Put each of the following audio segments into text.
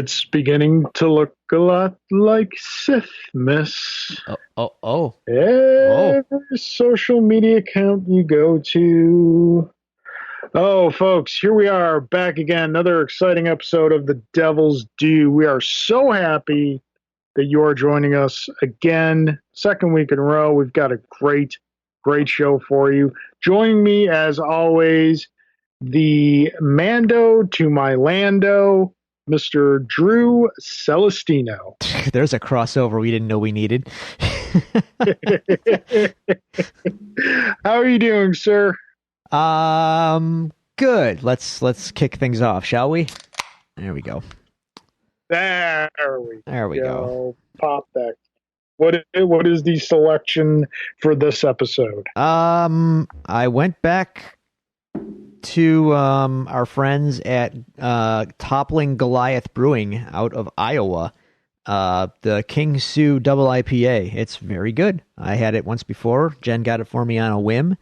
It's beginning to look a lot like Sithmas. Oh. Every social media account you go to. Oh, folks, here we are back again. Another exciting episode of The Devil's Due. We are so happy that you are joining us again. Second week in a row. We've got a great show for you. Joining me, as always, the Mando to my Lando, Mr. Drew Celestino. There's a crossover we didn't know we needed. How are you doing, sir? Good. Let's kick things off, shall we? There we go. There we go. Pop that. What is the selection for this episode? I went back to our friends at Toppling Goliath Brewing out of Iowa. The King Sue Double IPA. It's very good. I had it once before. Jen got it for me on a whim.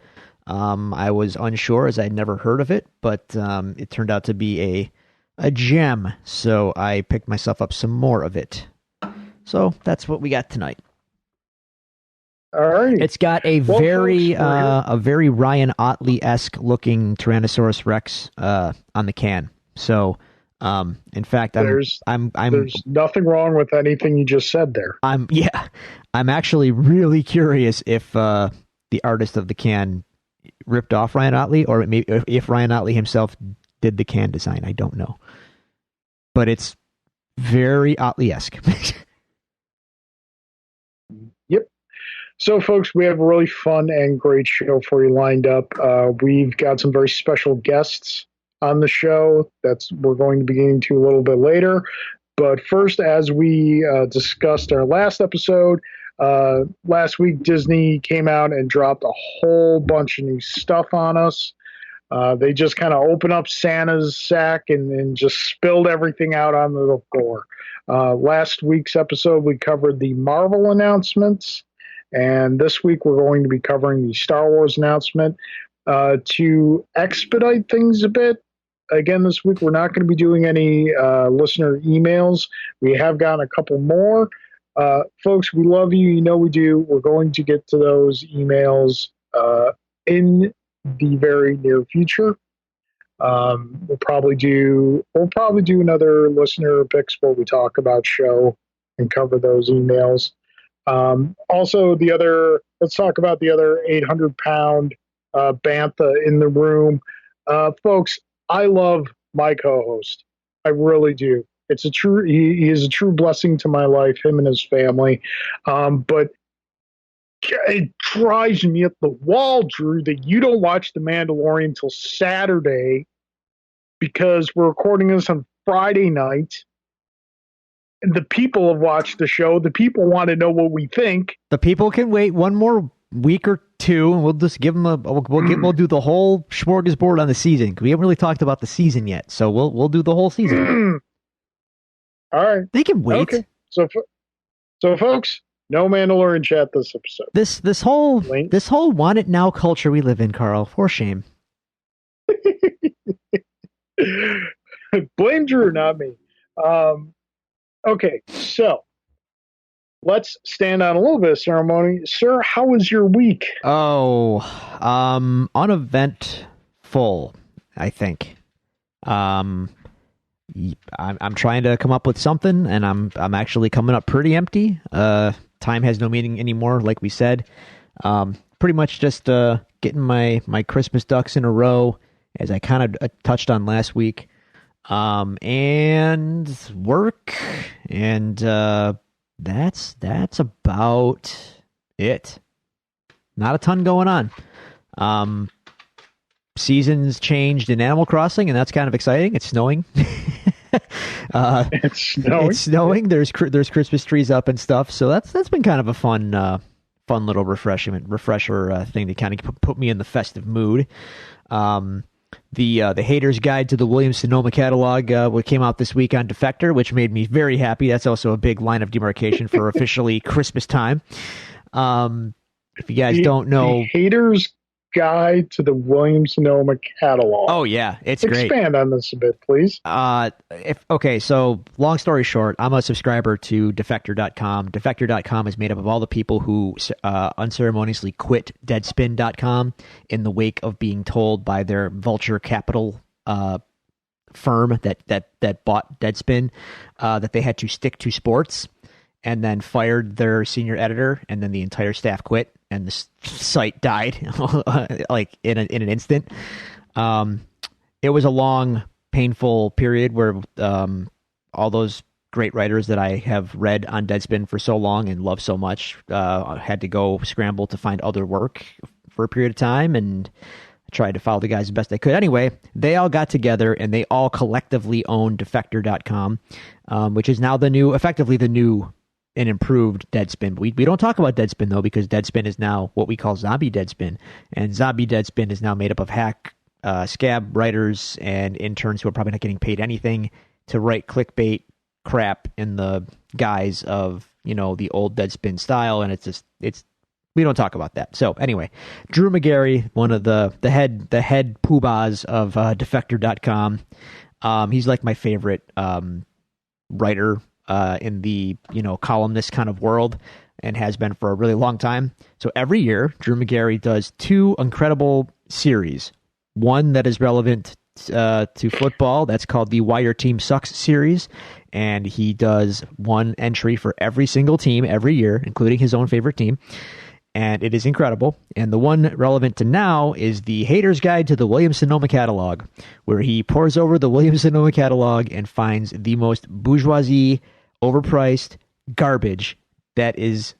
I was unsure as I'd never heard of it, but it turned out to be a gem. So I picked myself up some more of it. So that's what we got tonight. All right. It's got a very Ryan Otley-esque looking Tyrannosaurus Rex on the can. So, in fact, there's nothing wrong with anything you just said there. I'm actually really curious if the artist of the can ripped off Ryan Otley, or maybe if Ryan Otley himself did the can design. I don't know, but it's very Otley-esque. Yep. So, folks, we have a really fun and great show for you lined up. We've got some very special guests on the show we're going to be getting to a little bit later. But first, as we discussed our last episode, last week Disney came out and dropped a whole bunch of new stuff on us. They just kind of opened up Santa's sack and just spilled everything out onto the floor. Last week's episode, we covered the Marvel announcements. And this week, we're going to be covering the Star Wars announcement. To expedite things a bit, again, this week, we're not going to be doing any listener emails. We have gotten a couple more. Folks, we love you. You know we do. We're going to get to those emails in the very near future. We'll probably do another listener picks where we talk about show and cover those emails. Also, let's talk about the other 800-pound bantha in the room. Folks, I love my co-host. I really do. He is a true blessing to my life, him and his family. But it drives me up the wall, Drew, that you don't watch The Mandalorian until Saturday, because we're recording this on Friday night. The people have watched the show. The people want to know what we think. The people can wait one more week or two, and we'll just give them we'll do the whole smorgasbord on the season. We haven't really talked about the season yet, so we'll do the whole season. All right, they can wait. Okay. So folks, no Mandalorian chat this episode. This whole want it now culture we live in, Carl. For shame. Blame Drew, not me. Okay, so let's stand on a little bit of ceremony. Sir, how was your week? Oh, uneventful, I think. I'm trying to come up with something, and I'm actually coming up pretty empty. Time has no meaning anymore, like we said. Pretty much just getting my Christmas ducks in a row, as I kind of touched on last week. And work, and that's about it. Not a ton going on. Seasons changed in Animal Crossing, and that's kind of exciting. It's snowing. It's snowing. There's Christmas trees up and stuff. So that's been kind of a fun little refresher thing to kind of put me in the festive mood. The Hater's Guide to the Williams-Sonoma catalog what came out this week on Defector, which made me very happy. That's also a big line of demarcation for officially Christmas time. If you guys don't know... The Hater's Guide to the Williams-Sonoma Catalog. Oh yeah, it's great. Expand on this a bit, please. So long story short, I'm a subscriber to Defector.com. Defector.com is made up of all the people who unceremoniously quit Deadspin.com in the wake of being told by their Vulture Capital firm that bought Deadspin that they had to stick to sports, and then fired their senior editor, and then the entire staff quit, and the site died like in an instant. It was a long, painful period where all those great writers that I have read on Deadspin for so long and love so much had to go scramble to find other work for a period of time, and I tried to follow the guys as best I could. Anyway, they all got together and they all collectively own Defector.com, which is now effectively the new and improved Deadspin. We don't talk about Deadspin, though, because Deadspin is now what we call Zombie Deadspin, and Zombie Deadspin is now made up of scab writers and interns who are probably not getting paid anything to write clickbait crap in the guise of, the old Deadspin style, and it's we don't talk about that. So anyway, Drew McGarry, one of the head poobahs of Defector.com, he's like my favorite writer in the columnist kind of world, and has been for a really long time. So every year, Drew McGarry does two incredible series. One that is relevant to football, that's called the Why Your Team Sucks series, and he does one entry for every single team every year, including his own favorite team, and it is incredible. And the one relevant to now is the Hater's Guide to the Williams-Sonoma Catalog, where he pores over the Williams-Sonoma Catalog and finds the most bourgeoisie, overpriced garbage that is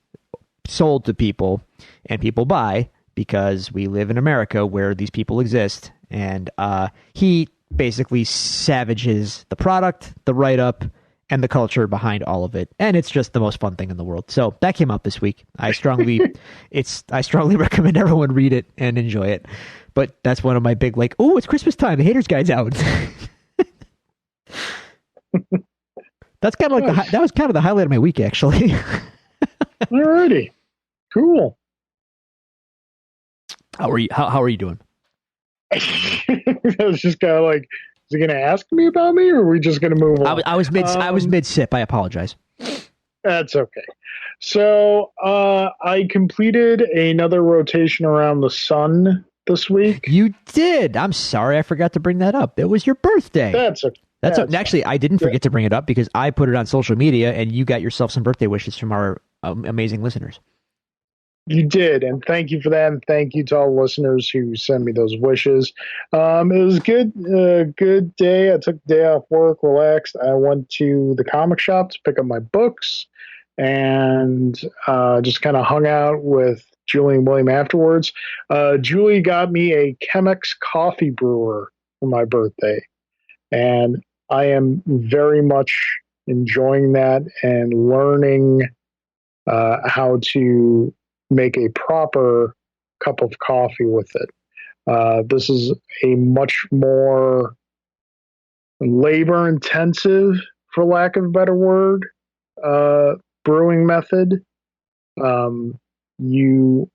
sold to people, and people buy, because we live in America where these people exist. And he basically savages the product, the write-up, and the culture behind all of it, and it's just the most fun thing in the world. So that came out this week. I strongly recommend everyone read it and enjoy it. But that's one of my big, it's Christmas time, the Hater's Guide's out. That's kind of like that was kind of the highlight of my week, actually. Alrighty, cool. How are you doing? I was just kind of like, is he going to ask me about me, or are we just going to move on? I was mid sip. I apologize. That's okay. So I completed another rotation around the sun this week. You did. I'm sorry, I forgot to bring that up. It was your birthday. That's okay. Actually, I didn't forget to bring it up because I put it on social media, and you got yourself some birthday wishes from our amazing listeners. You did, and thank you for that, and thank you to all the listeners who sent me those wishes. It was good day. I took the day off work, relaxed. I went to the comic shop to pick up my books, and just kind of hung out with Julie and William afterwards. Julie got me a Chemex coffee brewer for my birthday, and I am very much enjoying that and learning how to make a proper cup of coffee with it. This is a much more labor intensive, for lack of a better word, brewing method. You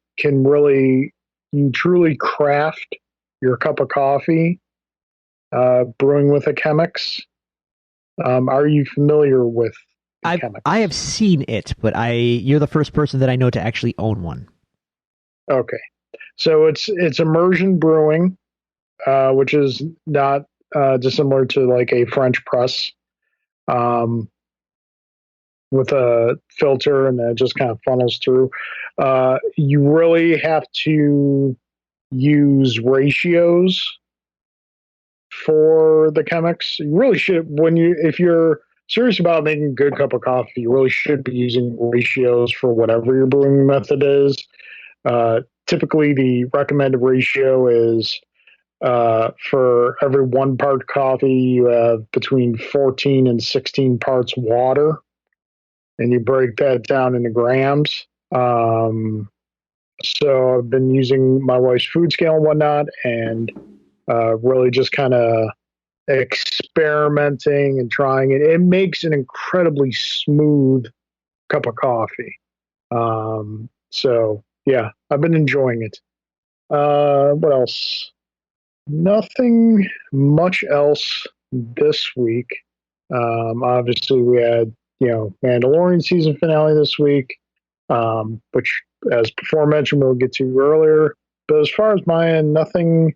truly craft your cup of coffee brewing with a Chemex. Are you familiar with Chemex? I have seen it, but you're the first person that I know to actually own one. Okay. So it's immersion brewing, which is not dissimilar to like a French press, with a filter, and it just kind of funnels through. You really have to use ratios for the Chemex. You really should, if you're serious about making a good cup of coffee, you really should be using ratios for whatever your brewing method is. Typically, the recommended ratio is for every 1 part coffee, you have between 14 and 16 parts water, and you break that down into grams. So I've been using my wife's food scale and whatnot, and really just kind of experimenting and trying it. It makes an incredibly smooth cup of coffee. So yeah, I've been enjoying it. What else? Nothing much else this week. Obviously, we had Mandalorian season finale this week, which, as before mentioned, we'll get to earlier. But as far as my end, nothing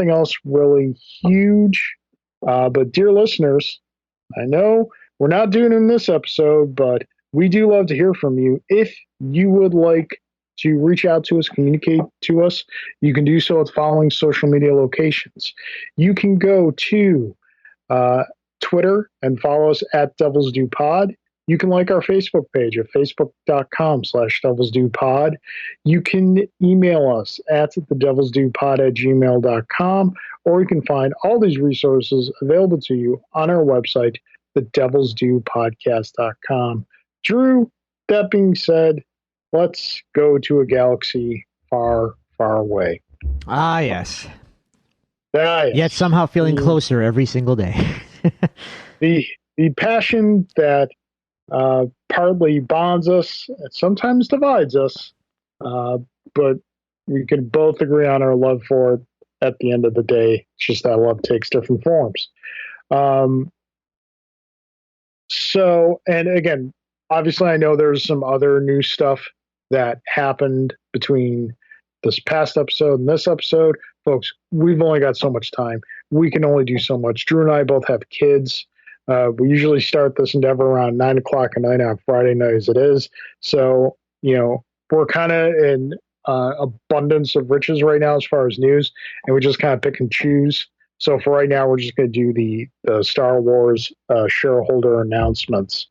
else really huge. But dear listeners, I know we're not doing it in this episode, but we do love to hear from you. If you would like to reach out to us, communicate to us, you can do so at the following social media locations. You can go to Twitter and follow us at Devils Do Pod. You can like our Facebook page at facebook.com/devilsdopod. You can email us at thedevilsdopod@gmail.com, or you can find all these resources available to you on our website, thedevilsdopodcast.com. Drew, that being said, let's go to a galaxy far, far away. Ah, yes. Yes. Yet somehow feeling closer every single day. the passion that partly bonds us and sometimes divides us, but we can both agree on our love for it at the end of the day. It's just that love takes different forms. So, and again, obviously, I know there's some other new stuff that happened between this past episode and this episode. Folks, we've only got so much time. We can only do so much. Drew and I both have kids. We usually start this endeavor around 9 o'clock at night on Friday night as it is. So, we're kind of in abundance of riches right now as far as news, and we just kind of pick and choose. So for right now, we're just going to do the Star Wars shareholder announcements.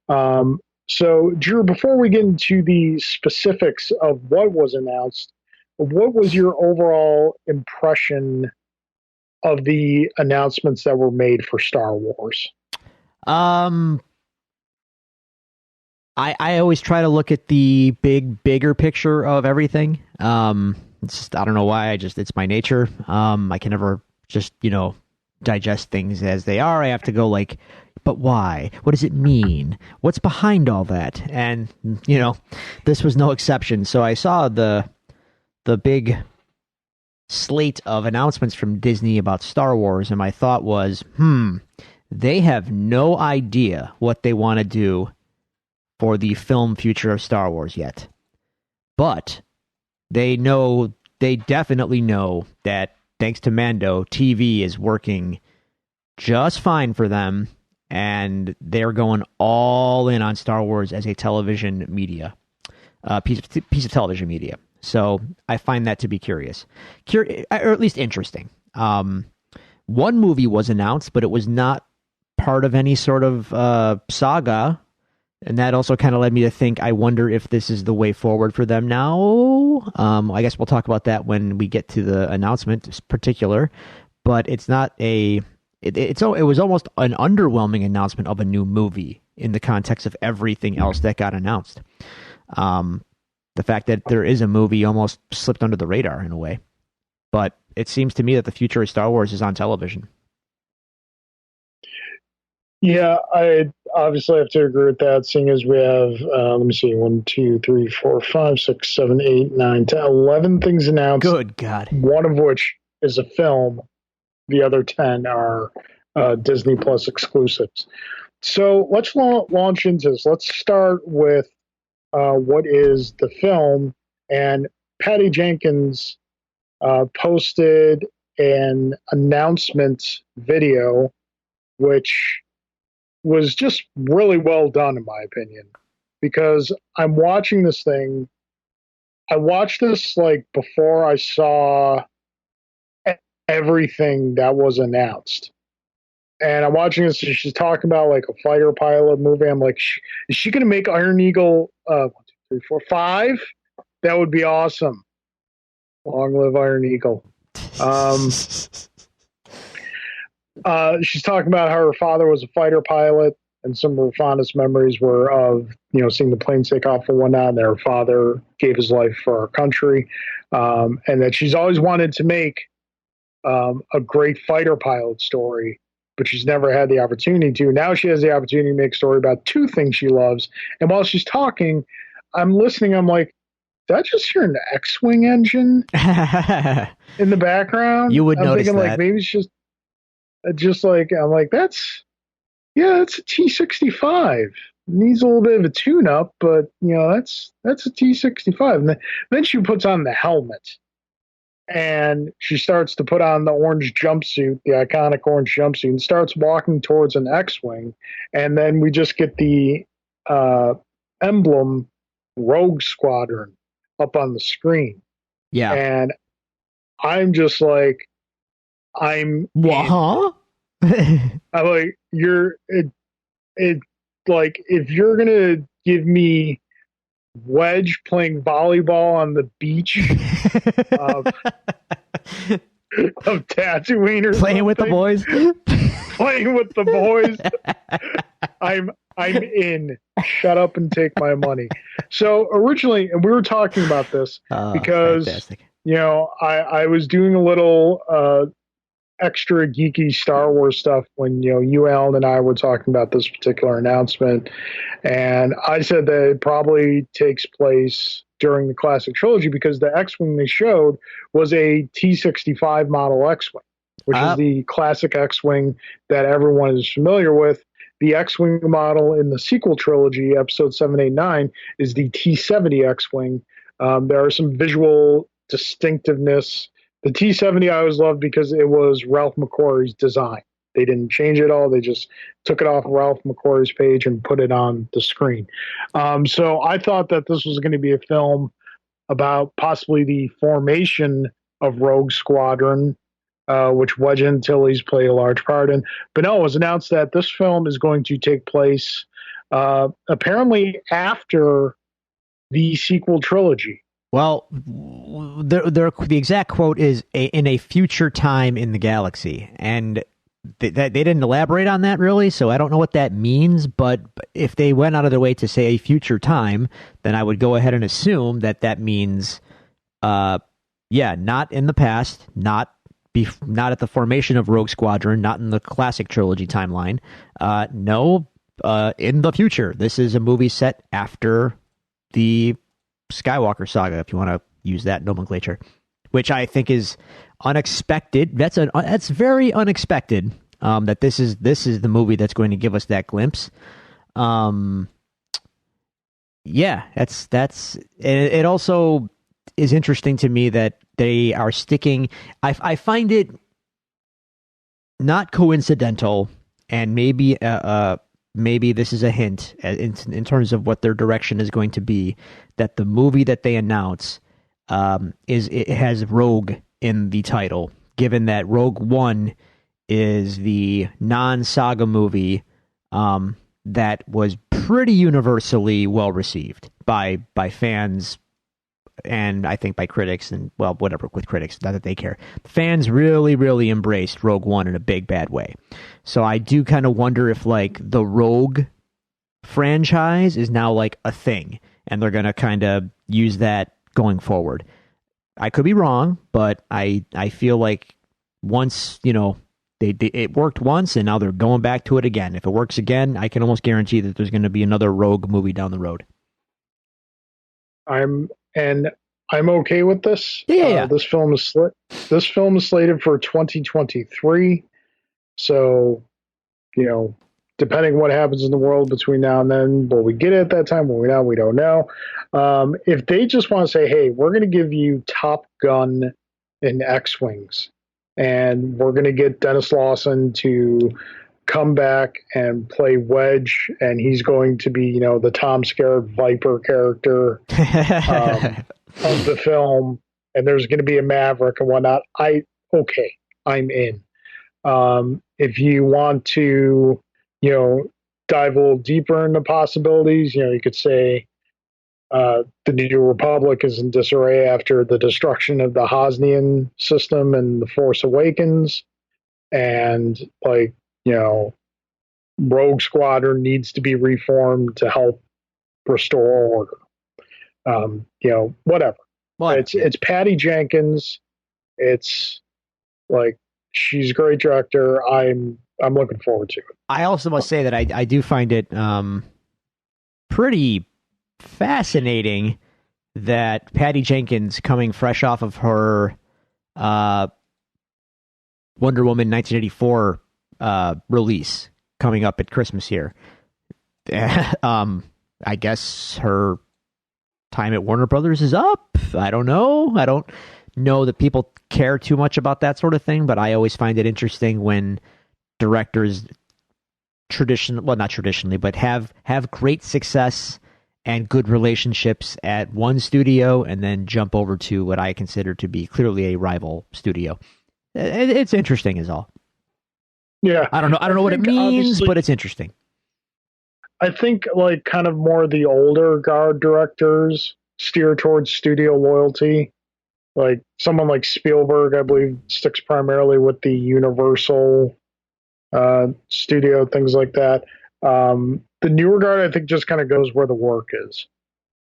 So, Drew, before we get into the specifics of what was announced, what was your overall impression of the announcements that were made for Star Wars? I always try to look at the bigger picture of everything. I don't know why. It's my nature. I can never just, digest things as they are. I have to go like, but why? What does it mean? What's behind all that? And, this was no exception. So I saw the big slate of announcements from Disney about Star Wars, and my thought was, they have no idea what they want to do for the film future of Star Wars yet. But they definitely know that thanks to Mando, TV is working just fine for them, and they're going all in on Star Wars as a television media, piece of television media. So I find that to be curious, or at least interesting. One movie was announced, but it was not part of any sort of saga. And that also kind of led me to think, I wonder if this is the way forward for them now. I guess we'll talk about that when we get to the announcement in particular. But it's not it was almost an underwhelming announcement of a new movie in the context of everything else that got announced. The fact that there is a movie almost slipped under the radar in a way. But it seems to me that the future of Star Wars is on television. Yeah, I obviously have to agree with that, seeing as we have, 1, 2, 3, 4, 5, 6, 7, 8, 9, 10, 11 things announced. Good God. One of which is a film. The other 10 are Disney Plus exclusives. So let's launch into this. Let's start with what is the film. And Patty Jenkins posted an announcement video, which was just really well done, in my opinion, because I'm watching this thing. I watched this like before I saw everything that was announced. And I'm watching this, and she's talking about like a fighter pilot movie. I'm like, is she going to make Iron Eagle 1, 2, 3, 4, 5? That would be awesome. Long live Iron Eagle. She's talking about how her father was a fighter pilot, and some of her fondest memories were of seeing the planes take off and whatnot. And her father gave his life for our country, and that she's always wanted to make a great fighter pilot story, but she's never had the opportunity to. Now she has the opportunity to make a story about two things she loves. And while she's talking, I'm listening. I'm like, did I just hear an X-Wing engine in the background? You would I'm notice thinking that. like maybe it's just like I'm like that's it's a T65. Needs a little bit of a tune-up, but that's a T65. And then she puts on the helmet and she starts to put on the orange jumpsuit, the iconic orange jumpsuit, and starts walking towards an X-wing. And then we just get the emblem Rogue Squadron up on the screen. Yeah. And I'm just like, I'm Huh? I'm like, it like if you're gonna give me Wedge playing volleyball on the beach of Tatooine or Playing with the boys. playing with the boys, I'm in. Shut up and take my money. So originally, and we were talking about this because fantastic. I was doing a little extra geeky Star Wars stuff when you, Alan, and I were talking about this particular announcement, and I said that it probably takes place during the classic trilogy because the X-wing they showed was a T-65 model X-wing, which is the classic X-wing that everyone is familiar with. The X-wing model in the sequel trilogy, Episode 7, 8, 9, is the T-70 X-wing. There are some visual distinctiveness. The T-70 I always loved because it was Ralph McQuarrie's design. They didn't change it all. They just took it off Ralph McQuarrie's page and put it on the screen. So I thought that this was going to be a film about possibly the formation of Rogue Squadron, which Wedge Antilles played a large part in. But no, it was announced that this film is going to take place apparently after the sequel trilogy. Well, the exact quote is in a future time in the galaxy, and they didn't elaborate on that really, so I don't know what that means. But if they went out of their way to say a future time, then I would go ahead and assume that means, not in the past, not at the formation of Rogue Squadron, not in the classic trilogy timeline. No, in the future. This is a movie set after the Skywalker saga, if you want to use that nomenclature, which I think is unexpected. That's very unexpected. That this is the movie that's going to give us that glimpse. That's it. Also is interesting to me that they are sticking. I find it not coincidental, and maybe this is a hint in terms of what their direction is going to be, that the movie that they announce it has Rogue in the title, given that Rogue One is the non-saga movie that was pretty universally well received by fans, and I think by critics, and well, whatever, with critics, not that they care. Fans really, really embraced Rogue One in a big bad way. So I do kind of wonder if like the Rogue franchise is now like a thing, and they're going to kind of use that going forward. I could be wrong, but I feel like once, it worked once, and now they're going back to it again. If it works again, I can almost guarantee that there's going to be another Rogue movie down the road. I'm okay with this. Yeah. This film is slated for 2023. So, depending what happens in the world between now and then, will we get it at that time? Will we not? We don't know. If they just want to say, hey, we're going to give you Top Gun and X-Wings, and we're going to get Dennis Lawson to come back and play Wedge, and he's going to be, the Tom Skerritt Viper character of the film, and there's going to be a Maverick and whatnot, I'm in. If you want to, dive a little deeper into possibilities, you could say the New Republic is in disarray after the destruction of the Hosnian system and The Force Awakens, and Rogue Squadron needs to be reformed to help restore order. Whatever. It's Patty Jenkins. It's like, she's a great director. I'm looking forward to it. I also must say that I do find it pretty fascinating that Patty Jenkins, coming fresh off of her Wonder Woman 1984 release coming up at Christmas here, I guess her time at Warner Brothers is up. I don't know. I don't know that people care too much about that sort of thing, but I always find it interesting when directors not traditionally, but have great success and good relationships at one studio and then jump over to what I consider to be clearly a rival studio. It's interesting is all. Yeah. I don't know what it means, but it's interesting. I think like kind of more the older guard directors steer towards studio loyalty. Like someone like Spielberg, I believe, sticks primarily with the Universal studio, things like that. The newer guard, I think, just kind of goes where the work is.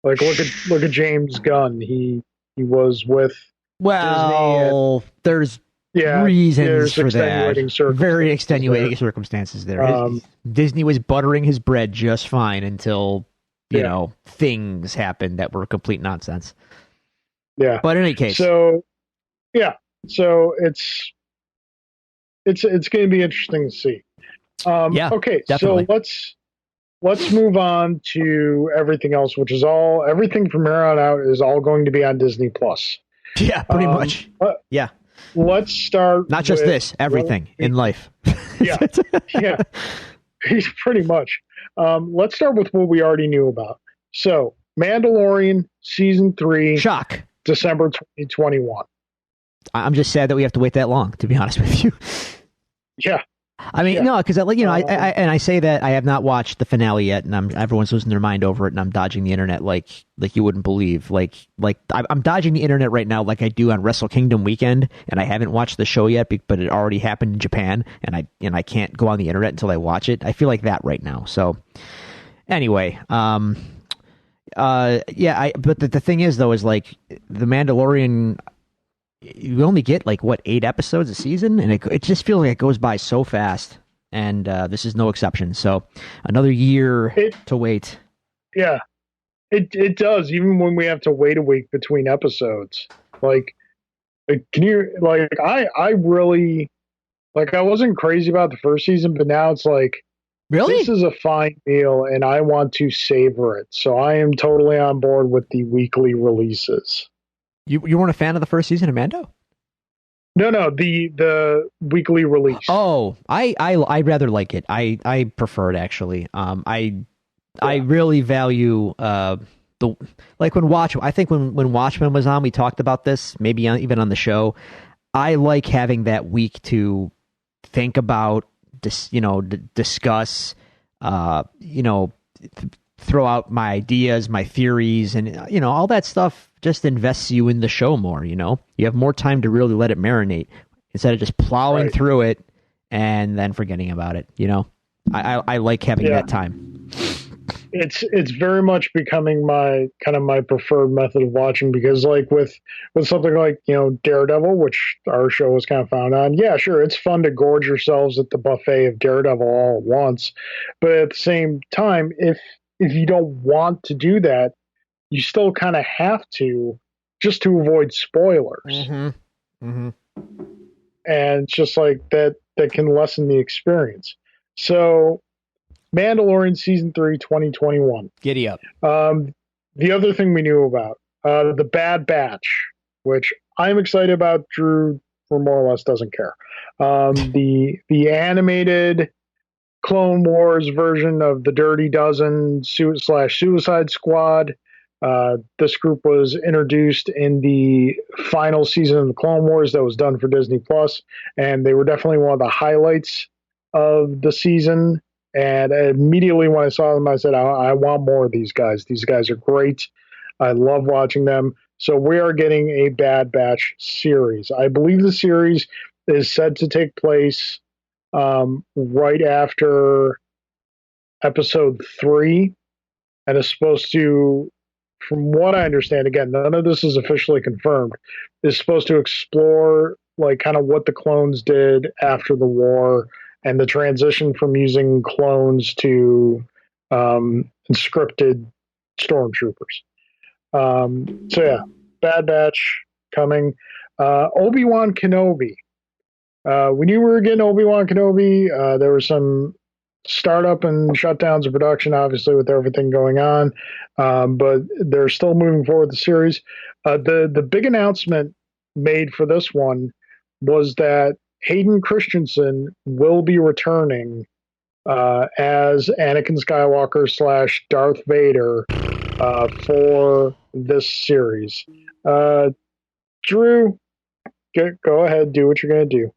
Like look at James Gunn. He was with Disney. There's reasons for that. Very extenuating circumstances there. Disney was buttering his bread just fine until you know things happened that were complete nonsense. Yeah. But in any case, so it's going to be interesting to see. Okay, definitely. So let's move on to everything else, which is everything from here on out is all going to be on Disney Plus. Yeah, pretty much. Yeah. Let's start. Not just this, everything in life. Yeah, yeah, pretty much. Let's start with what we already knew about. So, Mandalorian season 3, shock, December 2021. I'm just sad that we have to wait that long, to be honest with you. Yeah. I mean, no, because I say that I have not watched the finale yet, and everyone's losing their mind over it, and I'm dodging the internet like you wouldn't believe. Like I'm dodging the internet right now, like I do on Wrestle Kingdom weekend, and I haven't watched the show yet, but it already happened in Japan, and I can't go on the internet until I watch it. I feel like that right now. So anyway, but the thing is though, is like the Mandalorian. You only get 8 episodes a season, and it just feels like it goes by so fast, and this is no exception. So another year to wait. Yeah, it does, even when we have to wait a week between episodes. Can you I really I wasn't crazy about the first season, but now it's really, this is a fine meal and I want to savor it. So I am totally on board with the weekly releases. You weren't a fan of the first season of Mando? No, the weekly release. Oh, I rather like it. I prefer it actually. I really value when I think when Watchmen was on, we talked about this, maybe even on the show. I like having that week to think about, discuss, throw out my ideas, my theories, and all that stuff just invests you in the show more. You have more time to really let it marinate instead of just plowing through it and then forgetting about it. I like having that time. It's very much becoming my preferred method of watching, because with something like Daredevil, which our show was kind of found on. Yeah, sure, it's fun to gorge yourselves at the buffet of Daredevil all at once, but at the same time, if you don't want to do that, you still kind of have to, just to avoid spoilers. Mm-hmm. Mm-hmm. And it's just that can lessen the experience. So, Mandalorian Season 3, 2021. Giddy up. The other thing we knew about, The Bad Batch, which I'm excited about. Drew, for more or less, doesn't care. The animated Clone Wars version of the Dirty Dozen / Suicide Squad. This group was introduced in the final season of the Clone Wars that was done for Disney Plus, and they were definitely one of the highlights of the season. And immediately when I saw them, I said, I want more of these guys. These guys are great. I love watching them. So we are getting a Bad Batch series. I believe the series is said to take place right after episode 3, and is supposed to, from what I understand, again, none of this is officially confirmed, is supposed to explore kind of what the clones did after the war and the transition from using clones to conscripted stormtroopers. So yeah, Bad Batch coming. Obi-Wan Kenobi. We knew we were getting Obi-Wan Kenobi. There were some startup and shutdowns of production, obviously, with everything going on. But they're still moving forward the series. The big announcement made for this one was that Hayden Christensen will be returning as Anakin Skywalker slash Darth Vader for this series. Uh, Drew, go ahead, do what you're going to do.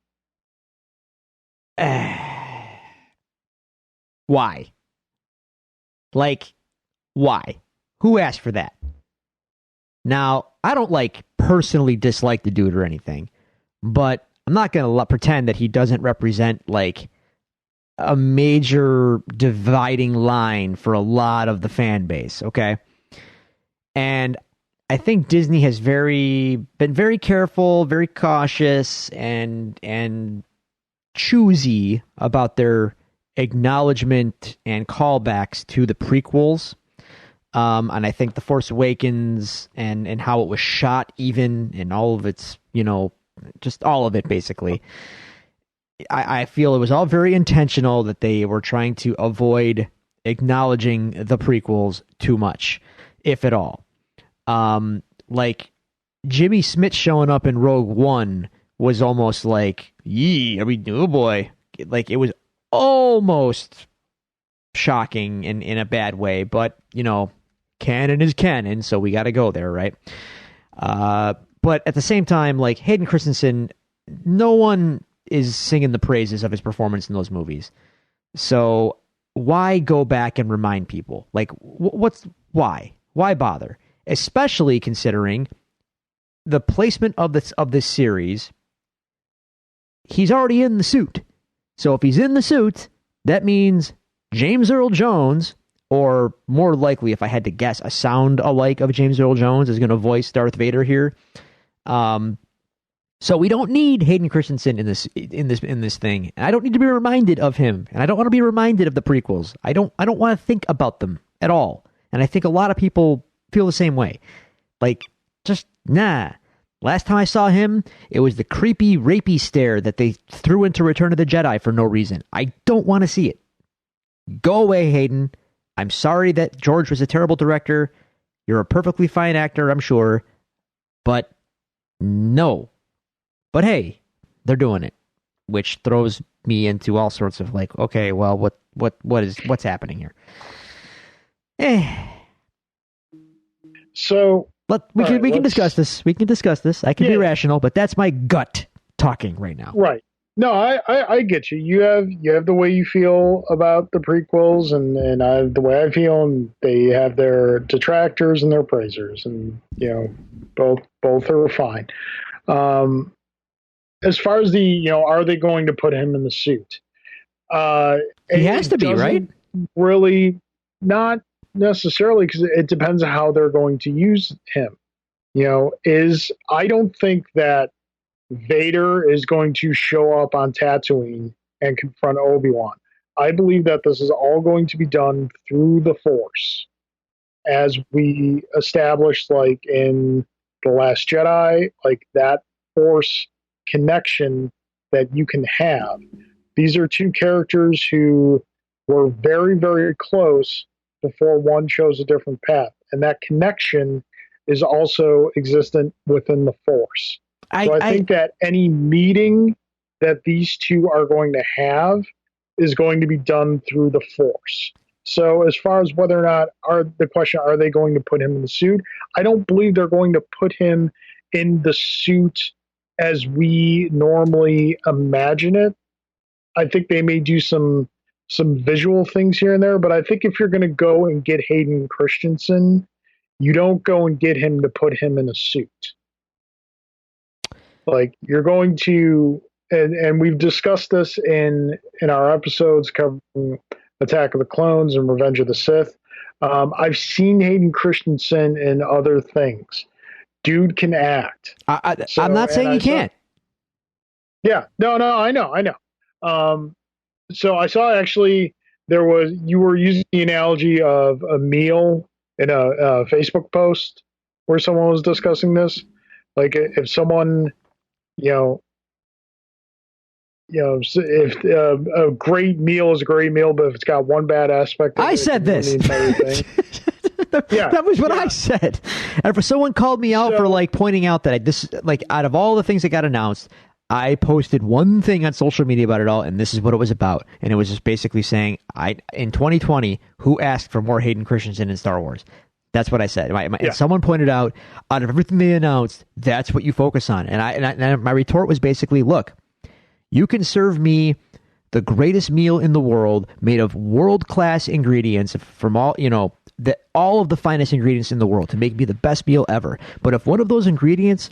Why? Like, why? Who asked for that? Now, I don't like personally dislike the dude or anything, but I'm not going to pretend that he doesn't represent like a major dividing line for a lot of the fan base, okay? And I think Disney has been very careful, very cautious and choosy about their acknowledgement and callbacks to the prequels. And I think The Force Awakens and how it was shot, even, and all of its, just all of it, basically. I feel it was all very intentional that they were trying to avoid acknowledging the prequels too much, if at all. Like Jimmy Smith showing up in Rogue One was almost like, oh boy. Like, it was almost shocking in a bad way, but, canon is canon, so we got to go there, right? But at the same time, like, Hayden Christensen, no one is singing the praises of his performance in those movies. So why go back and remind people? Like, why? Why bother? Especially considering the placement of this series. He's already in the suit. So if he's in the suit, that means James Earl Jones, or more likely, if I had to guess, a sound alike of James Earl Jones is going to voice Darth Vader here. So we don't need Hayden Christensen in this thing. And I don't need to be reminded of him, and I don't want to be reminded of the prequels. I don't want to think about them at all. And I think a lot of people feel the same way. Like, just nah. Last time I saw him, it was the creepy, rapey stare that they threw into Return of the Jedi for no reason. I don't want to see it. Go away, Hayden. I'm sorry that George was a terrible director. You're a perfectly fine actor, I'm sure. But no. But hey, they're doing it, which throws me into all sorts of like, okay, well, what's happening here? So we can discuss this. We can discuss this. I can be rational, but that's my gut talking right now. Right. No, I get you. You have the way you feel about the prequels, and I have the way I feel, and they have their detractors and their praisers, and both are fine. As far as are they going to put him in the suit? He has to be, right? Really, not necessarily, because it depends on how they're going to use him. I don't think that Vader is going to show up on Tatooine and confront Obi-Wan. I believe that this is all going to be done through the Force, as we established, like in The Last Jedi, like that Force connection that you can have. These are two characters who were very, very close before one chose a different path. And that connection is also existent within the Force. So I think that any meeting that these two are going to have is going to be done through the Force. So as far as whether or not are they going to put him in the suit? I don't believe they're going to put him in the suit as we normally imagine it. I think they may do some visual things here and there, but I think if you're going to go and get Hayden Christensen, you don't go and get him to put him in a suit. Like, you're going to, and we've discussed this in our episodes covering Attack of the Clones and Revenge of the Sith. I've seen Hayden Christensen in other things. Dude can act. I'm not saying he can't. Yeah, no, I know. So I saw, actually, you were using the analogy of a meal in a Facebook post. where someone was discussing this. Like if someone, you know, if a great meal is a great meal, but if it's got one bad aspect, I said this. The entire thing. That was what I said. And for someone called me out for like pointing out that out of all the things that got announced, I posted one thing on social media about it all, and this is what it was about. And it was just basically saying, in 2020, who asked for more Hayden Christensen in Star Wars? That's what I said. And someone pointed out, out of everything they announced, that's what you focus on. And my retort was basically, look, you can serve me the greatest meal in the world, made of world-class ingredients from all of the finest ingredients in the world to make me the best meal ever. But if one of those ingredients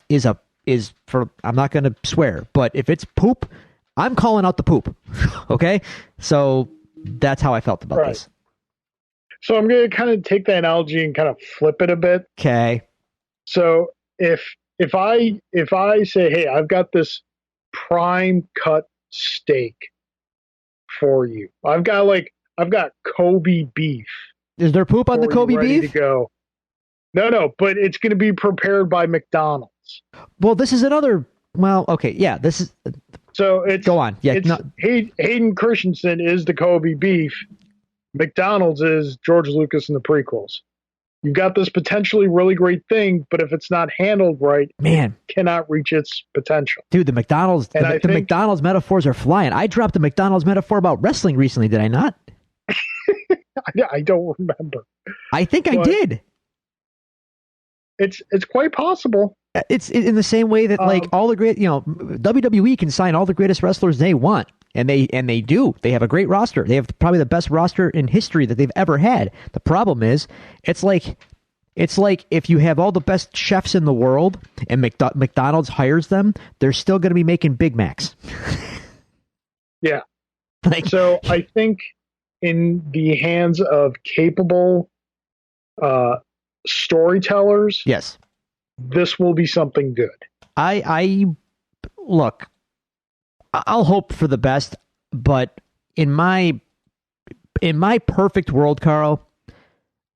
is I'm not going to swear, but if it's poop, I'm calling out the poop. Okay? So that's how I felt about this. So I'm going to kind of take that analogy and kind of flip it a bit. Okay. So if I say, hey, I've got this prime cut steak for you. I've got Kobe beef. Is there poop on the Kobe ready beef? To go. No, but it's going to be prepared by McDonald's. Well, this is another. Well, okay, yeah, this is. So it's go on. Yeah, Hayden Christensen is the Kobe beef. McDonald's is George Lucas in the prequels. You've got this potentially really great thing, but if it's not handled right, it cannot reach its potential. Dude, the McDonald's McDonald's metaphors are flying. I dropped a McDonald's metaphor about wrestling recently, did I not? I don't remember. I think I did. It's quite possible. It's in the same way that like all the great, WWE can sign all the greatest wrestlers they want, and they do. They have a great roster. They have probably the best roster in history that they've ever had. The problem is, it's like if you have all the best chefs in the world and McDonald's hires them, they're still going to be making Big Macs. Yeah. So I think in the hands of capable storytellers, yes, this will be something good. Look, I'll hope for the best, but in my perfect world, Carl,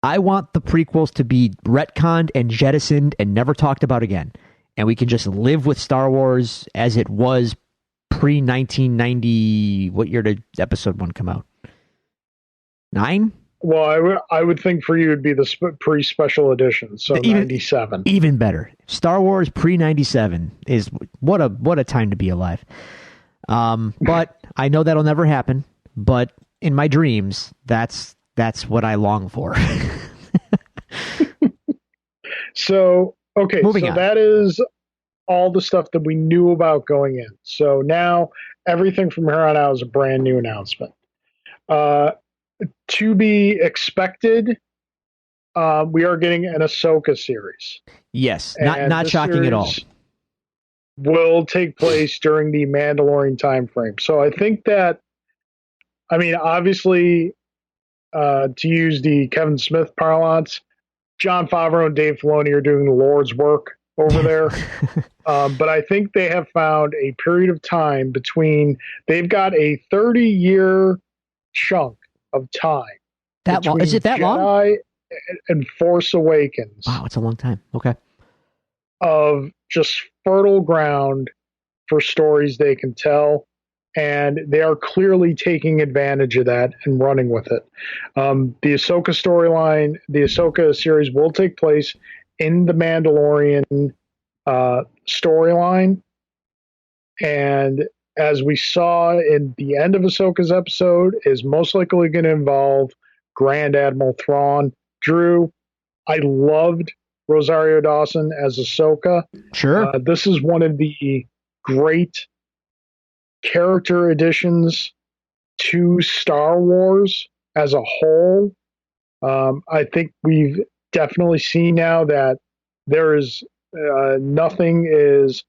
I want the prequels to be retconned and jettisoned and never talked about again. And we can just live with Star Wars as it was pre-1990. What year did Episode 1 come out? 9? Well, I would think for you it'd be the pre-special edition, so 97. Even better. Star Wars pre-97 is what a time to be alive. But I know that'll never happen. But in my dreams, that's what I long for. So Moving on. That is all the stuff that we knew about going in. So now everything from here on out is a brand new announcement. To be expected, we are getting an Ahsoka series. Yes, not shocking at all. Will take place during the Mandalorian time frame. So I think that, obviously, to use the Kevin Smith parlance, Jon Favreau and Dave Filoni are doing the Lord's work over there. But I think they have found a period of time they've got a 30-year chunk of time. That long? Is it that long? Jedi and Force Awakens. Wow, it's a long time. Okay. Of just fertile ground for stories they can tell, and they are clearly taking advantage of that and running with it. The Ahsoka storyline, the Ahsoka series will take place in the Mandalorian storyline, and as we saw in the end of Ahsoka's episode, is most likely going to involve Grand Admiral Thrawn. Drew, I loved Rosario Dawson as Ahsoka. Sure. This is one of the great character additions to Star Wars as a whole. I think we've definitely seen now that there is nothing is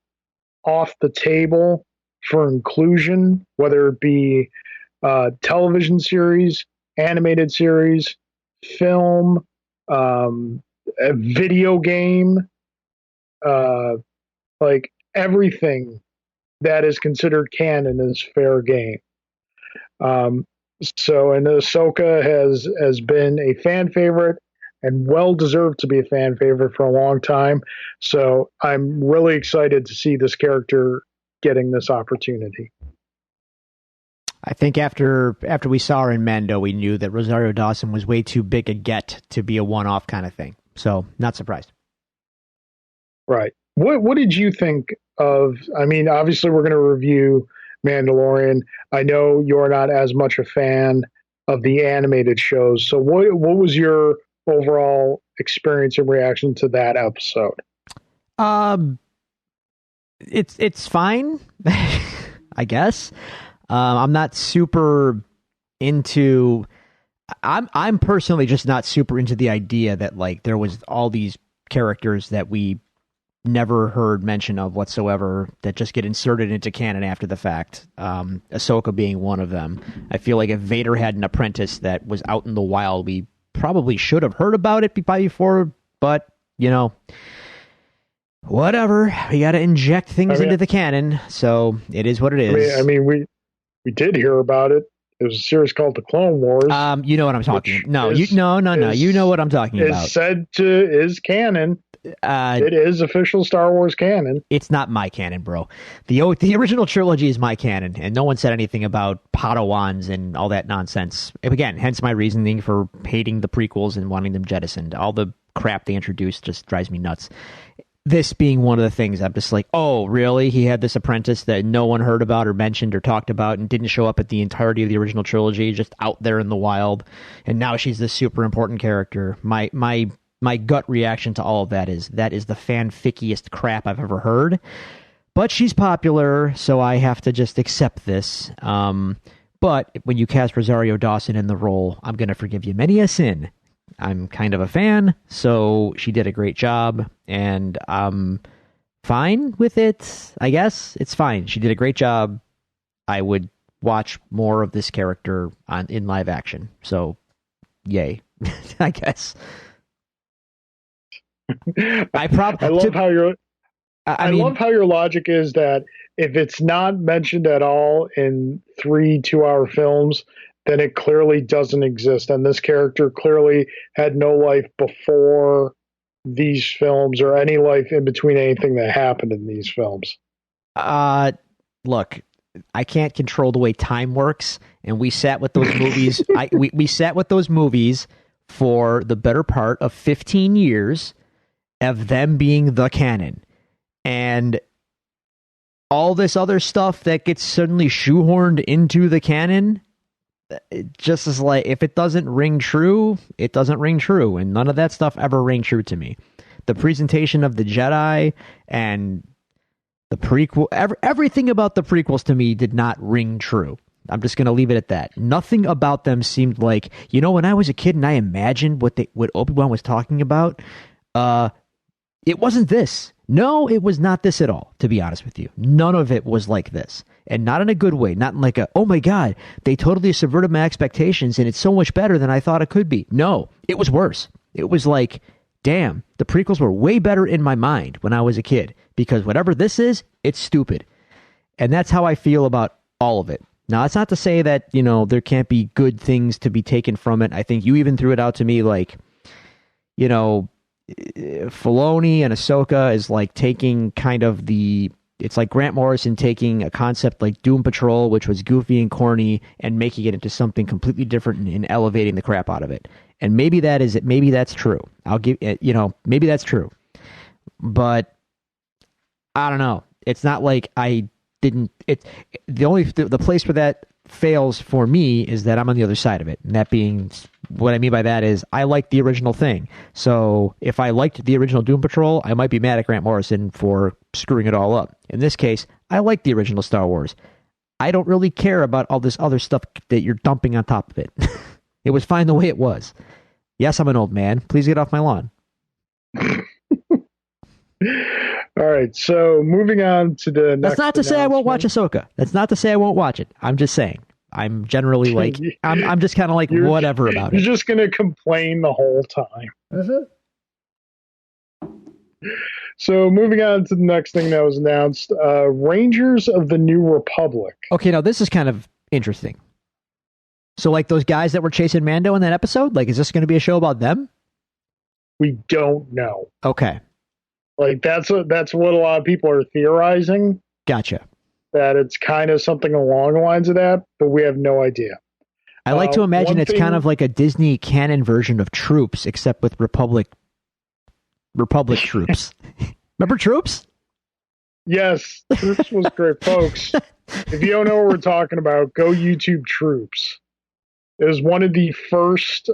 off the table for inclusion, whether it be television series, animated series, film, a video game, like everything that is considered canon is fair game. And Ahsoka has been a fan favorite. and well deserved to be a fan favorite for a long time. So I'm really excited to see this character getting this opportunity. I think after we saw her in Mando, we knew that Rosario Dawson was way too big a get to be a one-off kind of thing. So, not surprised. Right. What did you think of? I mean, obviously, we're going to review Mandalorian. I know you're not as much a fan of the animated shows. So, what was your overall experience and reaction to that episode? It's fine, I guess. I'm not super into. I'm personally just not super into the idea that like there was all these characters that we never heard mention of whatsoever that just get inserted into canon after the fact. Ahsoka being one of them. I feel like if Vader had an apprentice that was out in the wild, we probably should have heard about it before. But you know, whatever. We got to inject things into the canon, so it is what it is. I mean, we did hear about it. There's a series called The Clone Wars. You know what I'm talking about. No, you know what I'm talking about. It's said is canon. It is official Star Wars canon. It's not my canon, bro. The original trilogy is my canon, and no one said anything about Padawans and all that nonsense. Again, hence my reasoning for hating the prequels and wanting them jettisoned. All the crap they introduced just drives me nuts. This being one of the things, I'm just like, oh, really? He had this apprentice that no one heard about or mentioned or talked about and didn't show up at the entirety of the original trilogy, just out there in the wild. And now she's this super important character. My gut reaction to all of that is the fanfickiest crap I've ever heard. But she's popular, so I have to just accept this. But when you cast Rosario Dawson in the role, I'm going to forgive you many a sin. I'm kind of a fan, so she did a great job, and I'm fine with it, I guess. It's fine. She did a great job. I would watch more of this character in live action, so yay, I guess. I love how your logic is that if it's not mentioned at all in 3 2-hour films, then it clearly doesn't exist. And this character clearly had no life before these films or any life in between anything that happened in these films. Look, I can't control the way time works. And we sat with those movies. We sat with those movies for the better part of 15 years of them being the canon. And all this other stuff that gets suddenly shoehorned into the canon, it just is like, if it doesn't ring true, it doesn't ring true. And none of that stuff ever rang true to me. The presentation of the Jedi and the prequel, everything about the prequels to me did not ring true. I'm just going to leave it at that. Nothing about them seemed like, when I was a kid and I imagined what Obi-Wan was talking about, it wasn't this. No, it was not this at all, to be honest with you. None of it was like this. And not in a good way. Not in like oh my God, they totally subverted my expectations and it's so much better than I thought it could be. No, it was worse. It was like, damn, the prequels were way better in my mind when I was a kid. Because whatever this is, it's stupid. And that's how I feel about all of it. Now, that's not to say that, there can't be good things to be taken from it. I think you even threw it out to me like, Filoni and Ahsoka is like taking kind of it's like Grant Morrison taking a concept like Doom Patrol, which was goofy and corny, and making it into something completely different and elevating the crap out of it. And maybe that's true. I'll give maybe that's true. But I don't know. It's not like I didn't. The place where that fails for me is that I'm on the other side of it. And that being, what I mean by that is I like the original thing. So if I liked the original Doom Patrol, I might be mad at Grant Morrison for screwing it all up. In this case, I like the original Star Wars. I don't really care about all this other stuff that you're dumping on top of it. It was fine the way it was. Yes, I'm an old man. Please get off my lawn. All right, so moving on to the next. That's not to say I won't watch Ahsoka. That's not to say I won't watch it. I'm just saying. I'm generally like, I'm just kind of like whatever about it. You're just going to complain the whole time. So moving on to the next thing that was announced, Rangers of the New Republic. Okay, now this is kind of interesting. So like those guys that were chasing Mando in that episode, like is this going to be a show about them? We don't know. Okay. Like that's what a lot of people are theorizing, Gotcha. that it's kind of something along the lines of that, but we have no idea. I like to imagine One it's kind of thing, like a Disney canon version of Troops, except with Republic troops. Remember Troops? yes, Troops was great, folks. If you don't know what we're talking about, go YouTube Troops. It was one of the first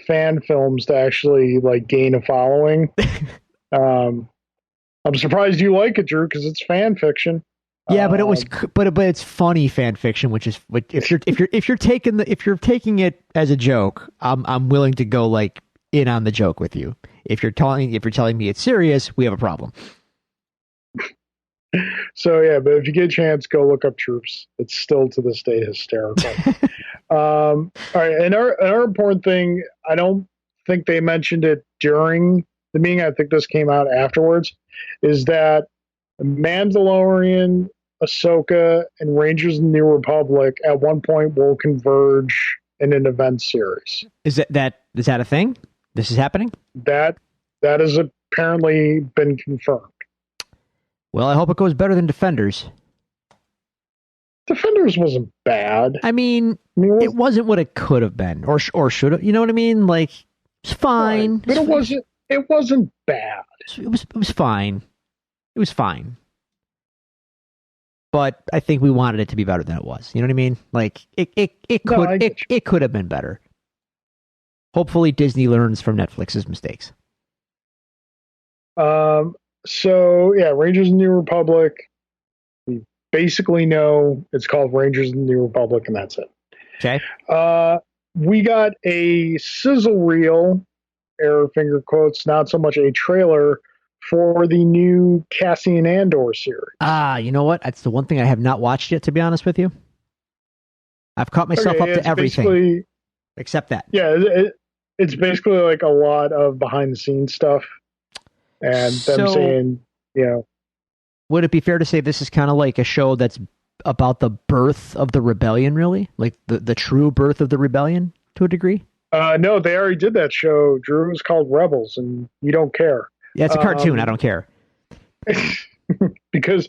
fan films to actually like gain a following. Um, I'm surprised you like it, Drew, because it's fan fiction. Yeah, but it was, but it's funny fan fiction, which is if you're taking it as a joke, I'm willing to go like in on the joke with you. If you're telling me it's serious, we have a problem. So yeah, but if you get a chance, go look up Troops. It's still to this day hysterical. All right, and another important thing, I don't think they mentioned it during the meeting. I think this came out afterwards. Is that Mandalorian, Ahsoka, and Rangers of the New Republic at one point will converge in an event series. Is that a thing? This is happening? That has apparently been confirmed. Well, I hope it goes better than Defenders. Defenders wasn't bad. I mean it wasn't what it could have been, or should have. You know what I mean? Like, it's fine, right, but it wasn't. It wasn't bad. It was fine. It was fine. But I think we wanted it to be better than it was. You know what I mean? Like it could have been better. Hopefully Disney learns from Netflix's mistakes. So yeah, Rangers of the New Republic. We basically know it's called Rangers of the New Republic, and that's it. Okay. We got a sizzle reel, air finger quotes, not so much a trailer, for the new Cassian Andor series. You know what? That's the one thing I have not watched yet, to be honest with you. I've caught myself up to everything except that. Yeah, it's basically like a lot of behind the scenes stuff, and them saying, you know. Would it be fair to say this is kind of like a show that's about the birth of the rebellion, really? Like the true birth of the rebellion, to a degree? No, they already did that show, Drew. It was called Rebels, and you don't care. Yeah, it's a cartoon. I don't care. because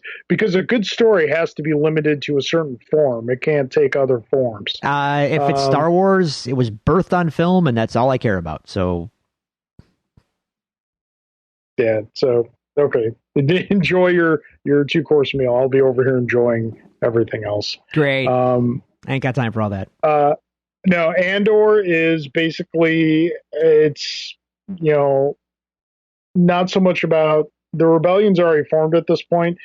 a good story has to be limited to a certain form. It can't take other forms. If it's Star Wars, it was birthed on film, and that's all I care about. So, yeah. So, okay. Enjoy your 2-course meal. I'll be over here enjoying everything else. Great. I ain't got time for all that. No, Andor is basically, it's, you know, not so much about the rebellion's already formed at this point.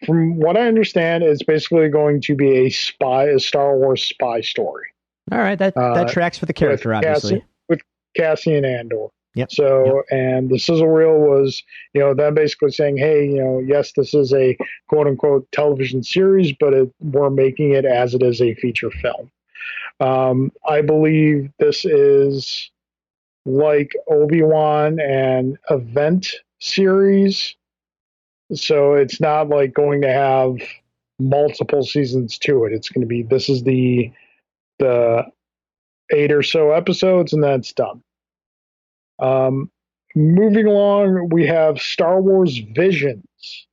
From what I understand, it's basically going to be a Star Wars spy story. All right, that tracks for the character, obviously. With Cassian Andor. Yep. So, and the sizzle reel was, you know, them basically saying, hey, you know, yes, this is a quote unquote television series, but we're making it as it is a feature film. I believe this is like Obi-Wan and event series. So it's not like going to have multiple seasons to it. It's going to be, this is the 8 or so episodes, and that's done. Moving along, we have Star Wars Visions,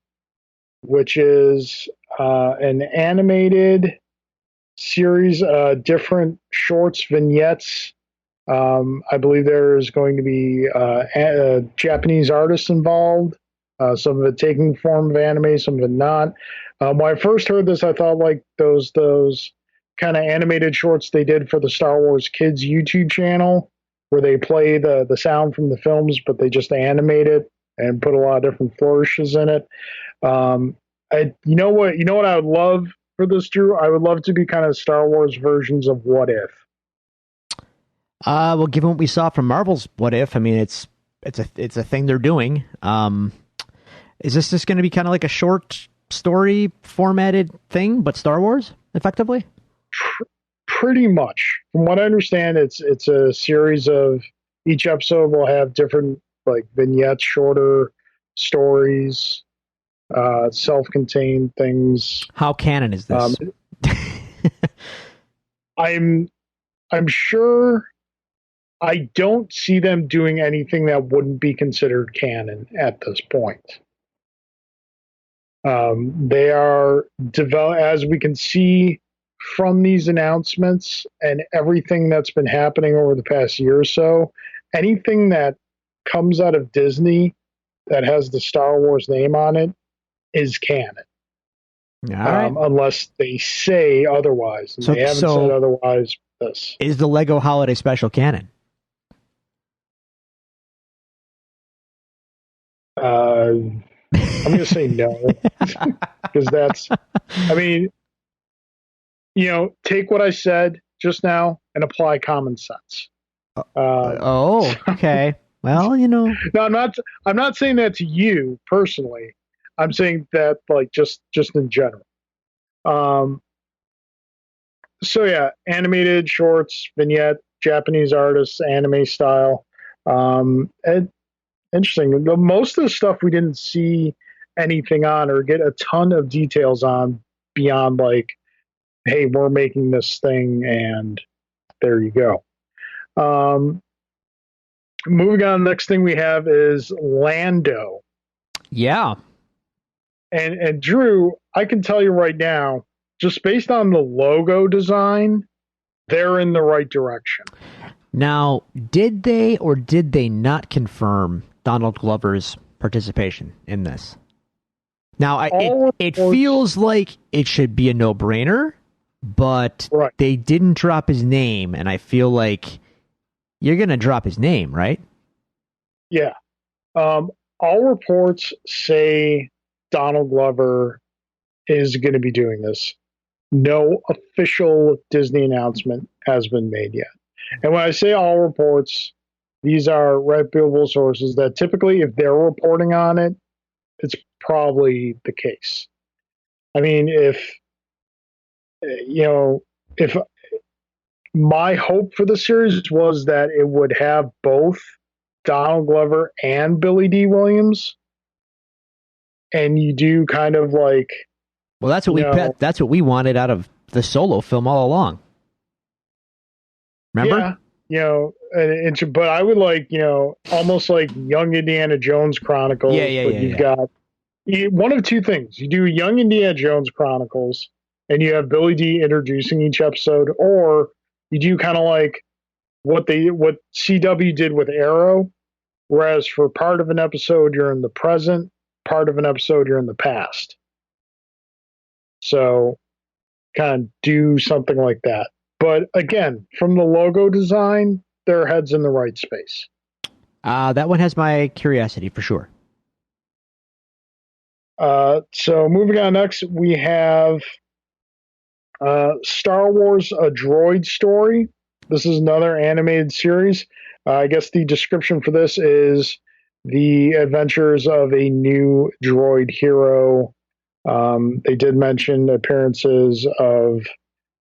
which is an animated series, different shorts, vignettes. I believe there is going to be Japanese artists involved, some of it taking form of anime, some of it not. When I first heard this, I thought like those kind of animated shorts they did for the Star Wars Kids YouTube channel, where they play the sound from the films, but they just animate it and put a lot of different flourishes in it. You know what I would love for this, Drew? I would love to be kind of Star Wars versions of What If. Well, given what we saw from Marvel's What If, I mean, it's a thing they're doing. Is this just going to be kind of like a short story formatted thing, but Star Wars, effectively? Pretty much. From what I understand, it's a series of, each episode will have different like vignettes, shorter stories, self-contained things. How canon is this? I'm sure I don't see them doing anything that wouldn't be considered canon at this point. They are develop as we can see from these announcements and everything that's been happening over the past year or so. Anything that comes out of Disney that has the Star Wars name on it is canon. All right. Unless they say otherwise. And they haven't said otherwise with this. Is the Lego Holiday Special canon? I'm going to say no. Because that's, I mean, take what I said just now and apply common sense. Okay. Well, No, I'm not saying that to you personally. I'm saying that like just in general. So yeah, animated shorts, vignette, Japanese artists, anime style. And interesting. Most of the stuff we didn't see anything on or get a ton of details on beyond like, hey, we're making this thing and there you go. Moving on, next thing we have is Lando. Yeah. And Drew, I can tell you right now, just based on the logo design, they're in the right direction. Now, did they or did they not confirm Donald Glover's participation in this? Now, it feels like it should be a no-brainer, but they didn't drop his name, and I feel like you're going to drop his name, right? Yeah. All reports say Donald Glover is going to be doing this. No official Disney announcement has been made yet. And when I say all reports, these are reputable sources that typically, if they're reporting on it, it's probably the case. I mean, if my hope for the series was that it would have both Donald Glover and Billy D. Williams, and you do kind of like, well, that's what we wanted out of the Solo film all along. Remember? Yeah, but I would like, almost like Young Indiana Jones Chronicles. You've got one of two things. You do Young Indiana Jones Chronicles, and you have Billy D. introducing each episode, or you do kind of like what CW did with Arrow, whereas for part of an episode you're in the present, part of an episode you're in the past. So kind of do something like that. But again, from the logo design, their head's in the right space. That one has my curiosity for sure. So moving on next, we have Star Wars: A Droid Story. This is another animated series. I guess the description for this is the adventures of a new droid hero. They did mention appearances of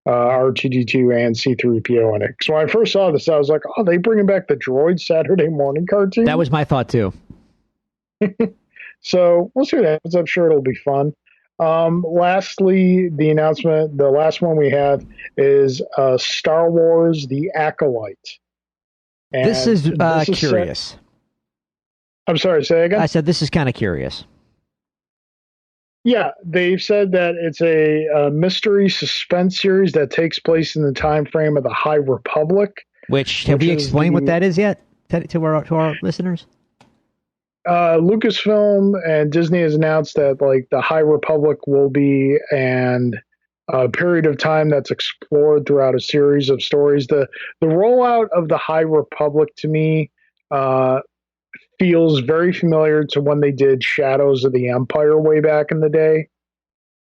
R2D2 and C3PO in it. So when I first saw this, I was like, oh, they bringing back the droid Saturday morning cartoon? That was my thought too. So we'll see what happens. I'm sure it'll be fun. Lastly, the last one we have is Star Wars: The Acolyte. And this is curious. I'm sorry, say again? I said this is kind of curious. Yeah, they've said that it's a mystery suspense series that takes place in the time frame of the High Republic. Have we explained what that is yet to our listeners? Lucasfilm and Disney has announced that like the High Republic will be a period of time that's explored throughout a series of stories. The rollout of the High Republic to me feels very familiar to when they did Shadows of the Empire way back in the day.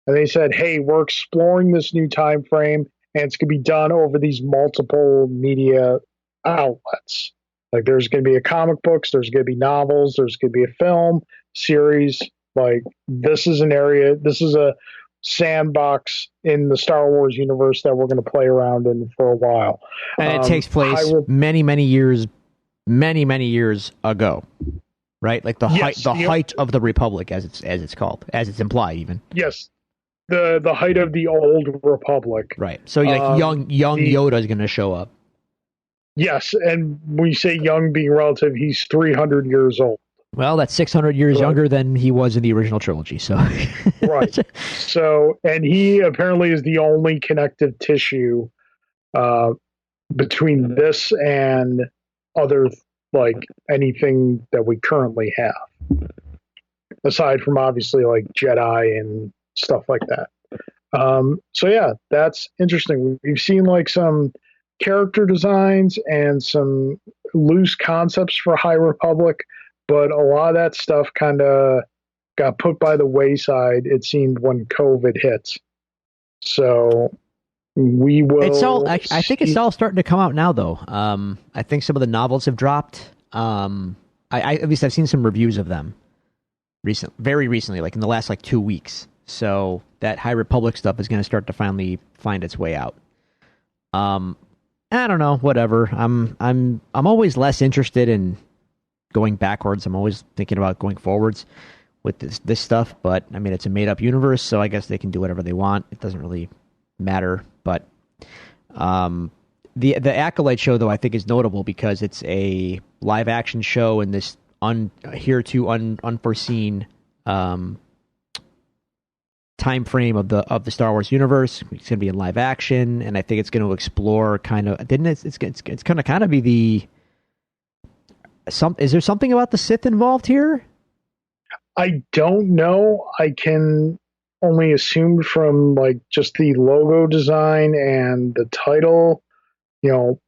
And they said, hey, we're exploring this new time frame and it's going to be done over these multiple media outlets. Like there's going to be a comic books, there's going to be novels, there's going to be a film series. Like this is a sandbox in the Star Wars universe that we're going to play around in for a while. And it takes place many years ago, right? Like the height of the Republic, as it's called, as it's implied, even. Yes, the height of the old Republic. Right. So like young Yoda is going to show up. Yes, and when you say young being relative, he's 300 years old. Well, that's 600 years Right. younger than he was in the original trilogy. So, Right. So, and he apparently is the only connective tissue uh, between this and other, like anything that we currently have, aside from obviously like Jedi and stuff like that. So yeah, that's interesting. We've seen like some character designs and some loose concepts for High Republic, but a lot of that stuff kind of got put by the wayside, it seemed, when COVID hits. So we it's all. will I think it's see. all starting to come out now, though. I think some of the novels have dropped. At least I've seen some reviews of them very recently, like in the last like 2 weeks. So that High Republic stuff is going to start to finally find its way out. Um, I don't know. Whatever. I'm always less interested in going backwards. I'm always thinking about going forwards with this stuff. But I mean, it's a made up universe, so I guess they can do whatever they want. It doesn't really matter. But the Acolyte show, though, I think is notable because it's a live action show in this unforeseen time frame of the Star Wars universe. It's going to be in live action, and I think it's going to explore kind of. Didn't it? It's going to kind of be the. Is there something about the Sith involved here? I don't know. I can only assume from like just the logo design and the title,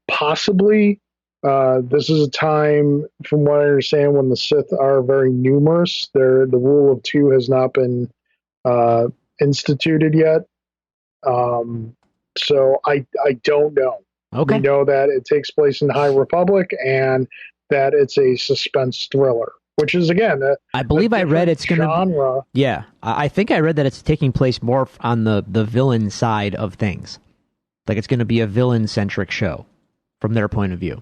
possibly. This is a time, from what I understand, when the Sith are very numerous. The rule of two has not been instituted yet. So I don't know. We Okay. know that it takes place in High Republic and that it's a suspense thriller, which is again I a believe I read different it's going to. genre. Yeah, I think I read that it's taking place more on the villain side of things. Like it's going to be a villain centric show from their point of view.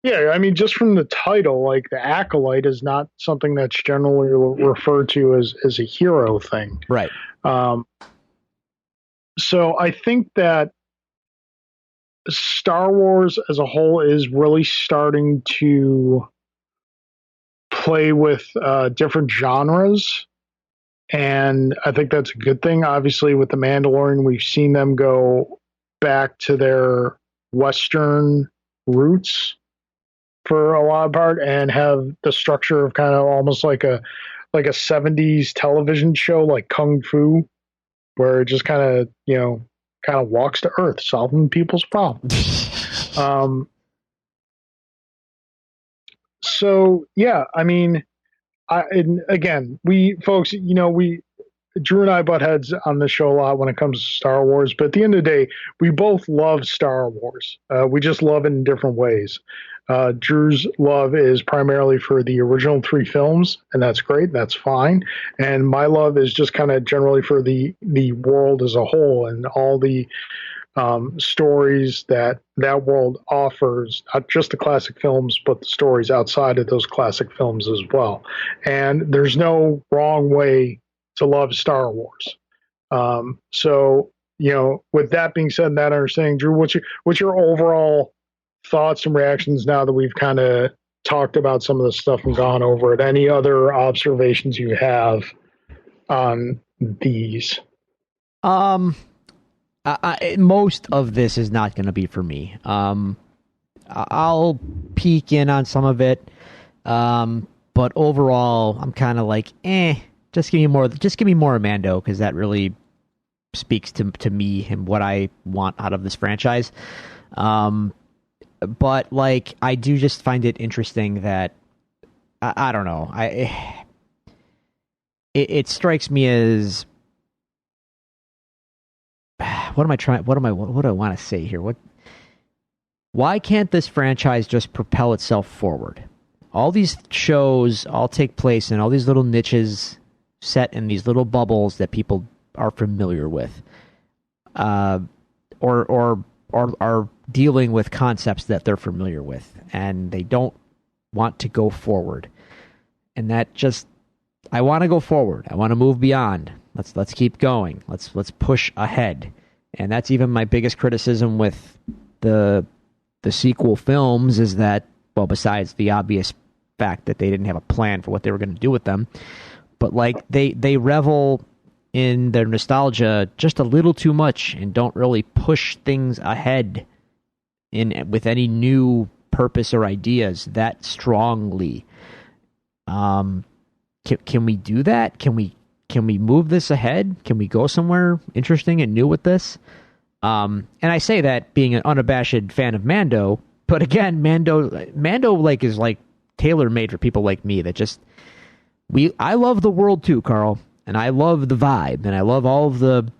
Yeah, I mean, just from the title, like the Acolyte is not something that's generally referred to as a hero thing. Right. Um, so I think that Star Wars as a whole is really starting to play with different genres. And I think that's a good thing. Obviously, with The Mandalorian, we've seen them go back to their Western roots for a lot of part and have the structure of kind of almost like a 70s television show like Kung Fu, where it just kind of walks to earth solving people's problems. So yeah, I mean, and again, we folks, we Drew and I butt heads on the show a lot when it comes to Star Wars, but at the end of the day, we both love Star Wars. We just love it in different ways. Drew's love is primarily for the original three films, and that's great. That's fine. And my love is just kind of generally for the world as a whole and all the stories that world offers, not just the classic films, but the stories outside of those classic films as well. And there's no wrong way to love Star Wars. So, with that being said, and that understanding, Drew, what's your overall thoughts and reactions now that we've kind of talked about some of the stuff and gone over it? Any other observations you have on these? Most of this is not going to be for me. I'll peek in on some of it, but overall, I'm kind of like, just give me more. Just give me more Mando because that really speaks to me and what I want out of this franchise. But like, I do just find it interesting that I don't know. It strikes me as what do I want to say here? Why can't this franchise just propel itself forward? All these shows all take place in all these little niches set in these little bubbles that people are familiar with. Or are dealing with concepts that they're familiar with and they don't want to go forward. And that just I want to go forward. I want to move beyond. Let's keep going. Let's push ahead. And that's even my biggest criticism with the the sequel films is that, well, besides the obvious fact that they didn't have a plan for what they were going to do with them, but like they revel in their nostalgia just a little too much and don't really push things ahead with any new purpose or ideas that strongly. Can we do that? Can we move this ahead? Can we go somewhere interesting and new with this? And I say that being an unabashed fan of Mando, but again, Mando like is like tailor made for people like me that just I love the world too, Carl, and I love the vibe, and I love all of the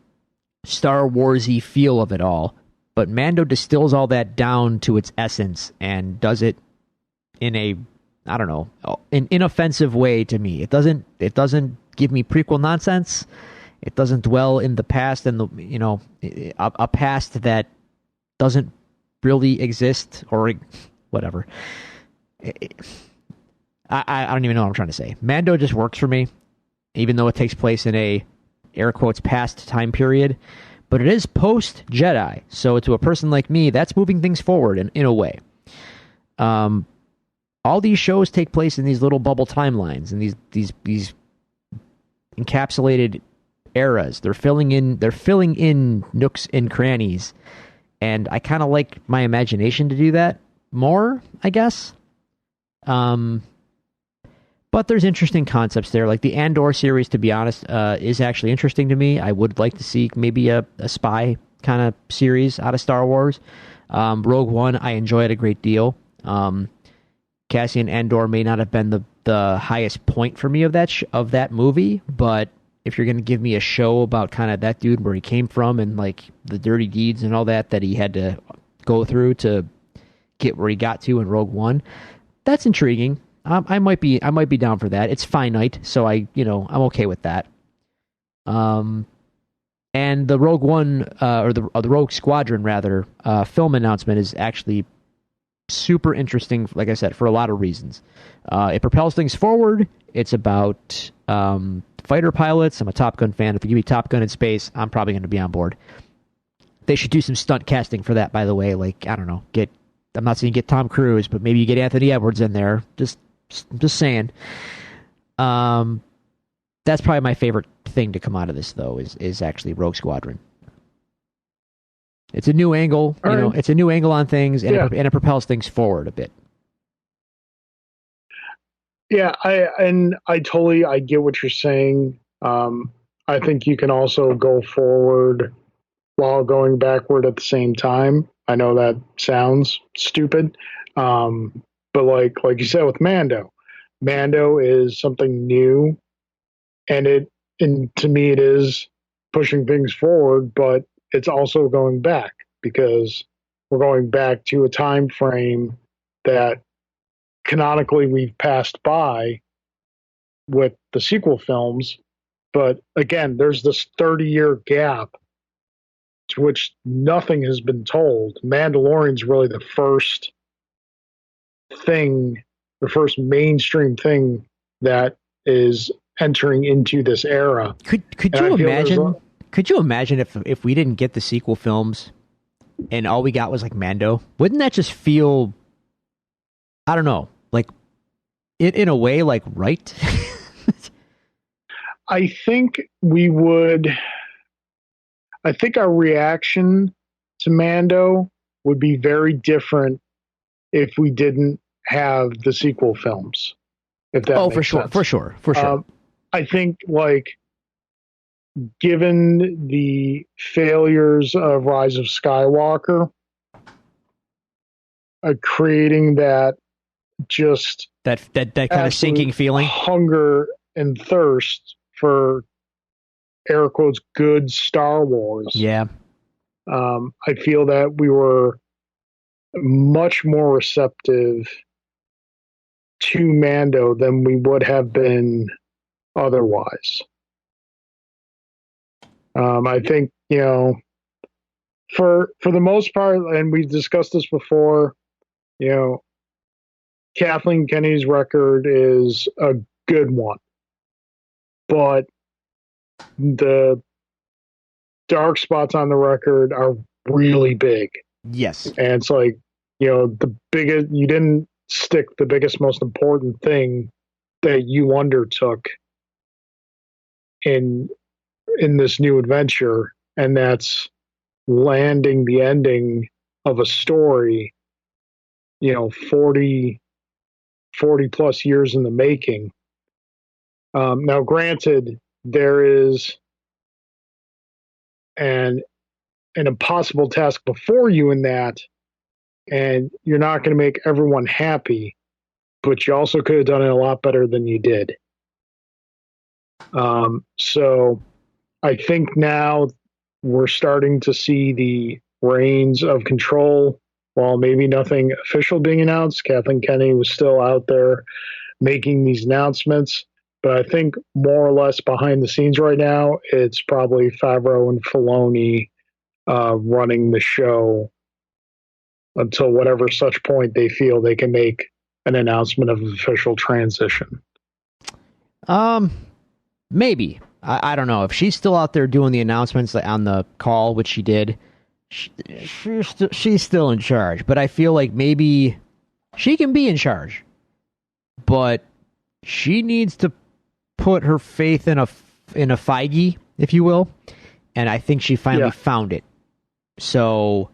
Star Warsy feel of it all. But Mando distills all that down to its essence and does it in a, I don't know, an inoffensive way to me. It doesn't give me prequel nonsense. It doesn't dwell in the past and a past that doesn't really exist or whatever. I don't even know what I'm trying to say. Mando just works for me, even though it takes place in a air quotes past time period. But it is post Jedi, so to a person like me, that's moving things forward in a way. All these shows take place in these little bubble timelines and these encapsulated eras. They're filling in nooks and crannies, and I kind of like my imagination to do that more, I guess. But there's interesting concepts there, like the Andor series. To be honest, is actually interesting to me. I would like to see maybe a spy kind of series out of Star Wars. Rogue One, I enjoyed a great deal. Cassian Andor may not have been the highest point for me of that movie, but if you're going to give me a show about kind of that dude, where he came from and like the dirty deeds and all that he had to go through to get where he got to in Rogue One, that's intriguing. I might be down for that. It's finite, so I'm okay with that. And the Rogue One or the Rogue Squadron rather film announcement is actually super interesting, like I said, for a lot of reasons. It propels things forward. It's about fighter pilots. I'm a Top Gun fan. If you give me Top Gun in space, I'm probably going to be on board. They should do some stunt casting for that, by the way. Like, I don't know, I'm not saying get Tom Cruise, but maybe you get Anthony Edwards in there. Just saying. That's probably my favorite thing to come out of this, though, is actually Rogue Squadron. It's a new angle, it's a new angle on things, and it propels things forward a bit. Yeah, I totally get what you're saying. I think you can also go forward while going backward at the same time. I know that sounds stupid, but like you said with Mando is something new, and to me it is pushing things forward, but it's also going back, because we're going back to a time frame that canonically we've passed by with the sequel films. But again, there's this 30-year gap to which nothing has been told. Mandalorian's really the first mainstream thing that is entering into this era. Could you imagine? Could you imagine if we didn't get the sequel films and all we got was like Mando? Wouldn't that just feel, I don't know, like it in a way like right? I think our reaction to Mando would be very different if we didn't have the sequel films. If that makes sense. For sure. I think, like, given the failures of Rise of Skywalker, creating that just that kind of sinking feeling, hunger and thirst for air quotes good Star Wars. Yeah. I feel that we were much more receptive to Mando than we would have been otherwise. I think, for the most part, and we've discussed this before, Kathleen Kennedy's record is a good one, but the dark spots on the record are really big. Yes. And it's like, you didn't stick the biggest, most important thing that you undertook in this new adventure, and that's landing the ending of a story, 40 plus years in the making. Now, granted, there is an impossible task before you in that, and you're not going to make everyone happy, but you also could have done it a lot better than you did. So I think now we're starting to see the reins of control. While maybe nothing official being announced, Kathleen Kennedy was still out there making these announcements. But I think more or less behind the scenes right now, it's probably Favreau and Filoni running the show until whatever such point they feel they can make an announcement of official transition. Maybe. I don't know. If she's still out there doing the announcements on the call, which she did, she's still in charge. But I feel like maybe she can be in charge. But she needs to put her faith in a Feige, if you will. And I think she finally found it. So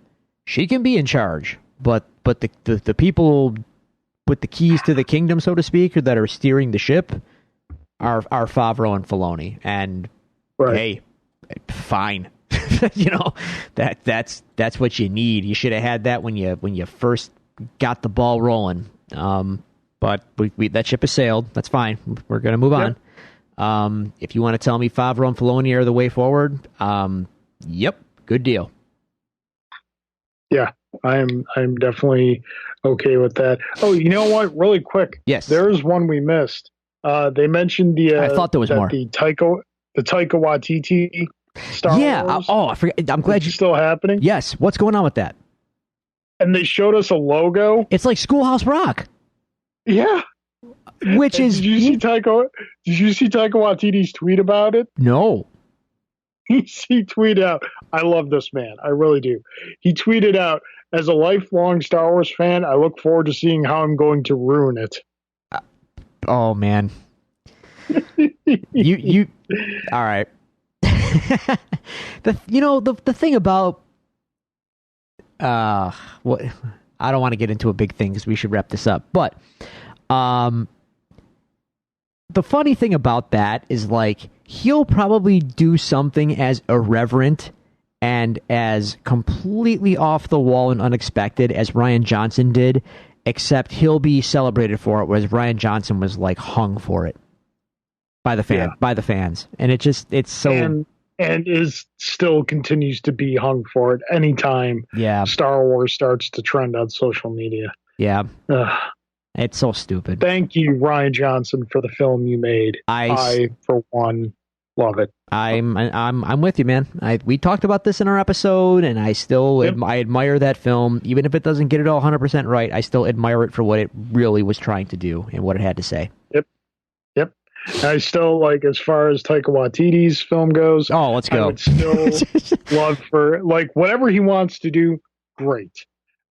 she can be in charge. But the people with the keys to the kingdom, so to speak, or that are steering the ship are Favreau and Filoni. And hey, fine. That's what you need. You should have had that when you first got the ball rolling. But that ship has sailed. That's fine. We're going to move on. If you want to tell me Favreau and Filoni are the way forward, yep, good deal. Yeah, I'm definitely okay with that. Oh, you know what? Really quick. Yes. There's one we missed. They mentioned I thought there was more. The Taika Waititi Star Wars. Oh, I forgot. I'm glad you're still happening. Yes. What's going on with that? And they showed us a logo. It's like Schoolhouse Rock. Yeah. Did you see Taika Waititi's tweet about it? No. He tweeted out, I love this man. I really do. He tweeted out, as a lifelong Star Wars fan, I look forward to seeing how I'm going to ruin it. Oh, man. you all right. The thing about what I don't want to get into a big thing because we should wrap this up. But the funny thing about that is, like, he'll probably do something as irreverent and as completely off the wall and unexpected as Rian Johnson did, except he'll be celebrated for it, whereas Rian Johnson was like hung for it by the fans. And it's so and is still continues to be hung for it anytime Star Wars starts to trend on social media. Yeah. It's so stupid. Thank you, Rian Johnson, for the film you made. I for one, love it. I'm with you, man. We talked about this in our episode, and I still I admire that film, even if it doesn't get it all 100% right. I still admire it for what it really was trying to do and what it had to say. Yep. I still, like, as far as Taika Waititi's film goes. Oh, let's go. I would still love for, like, whatever he wants to do, great.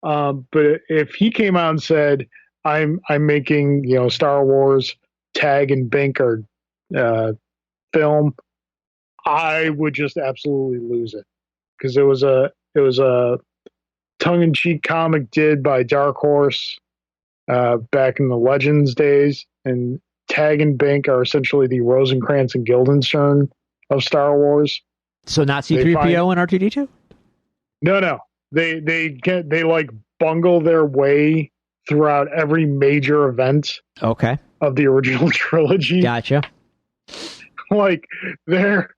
But if he came out and said, I'm making, Star Wars Tag and Banker film, I would just absolutely lose it, because it was a tongue-in-cheek comic did by Dark Horse back in the Legends days, and Tag and Bank are essentially the Rosencrantz and Guildenstern of Star Wars. So not C-3PO and R2-D2? No. They like bungle their way throughout every major event of the original trilogy. Gotcha. Like they're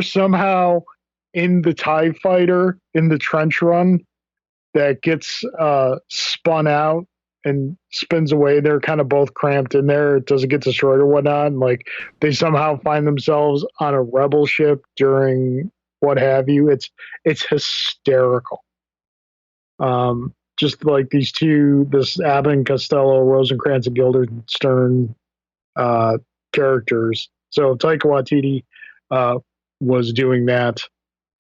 somehow in the TIE fighter in the trench run that gets spun out and spins away. They're kind of both cramped in there. It doesn't get destroyed or whatnot. And like they somehow find themselves on a rebel ship during what have you. It's hysterical. Just like these two, this Abbott and Costello, Rosencrantz and Guildenstern characters. So if Taika Waititi was doing that,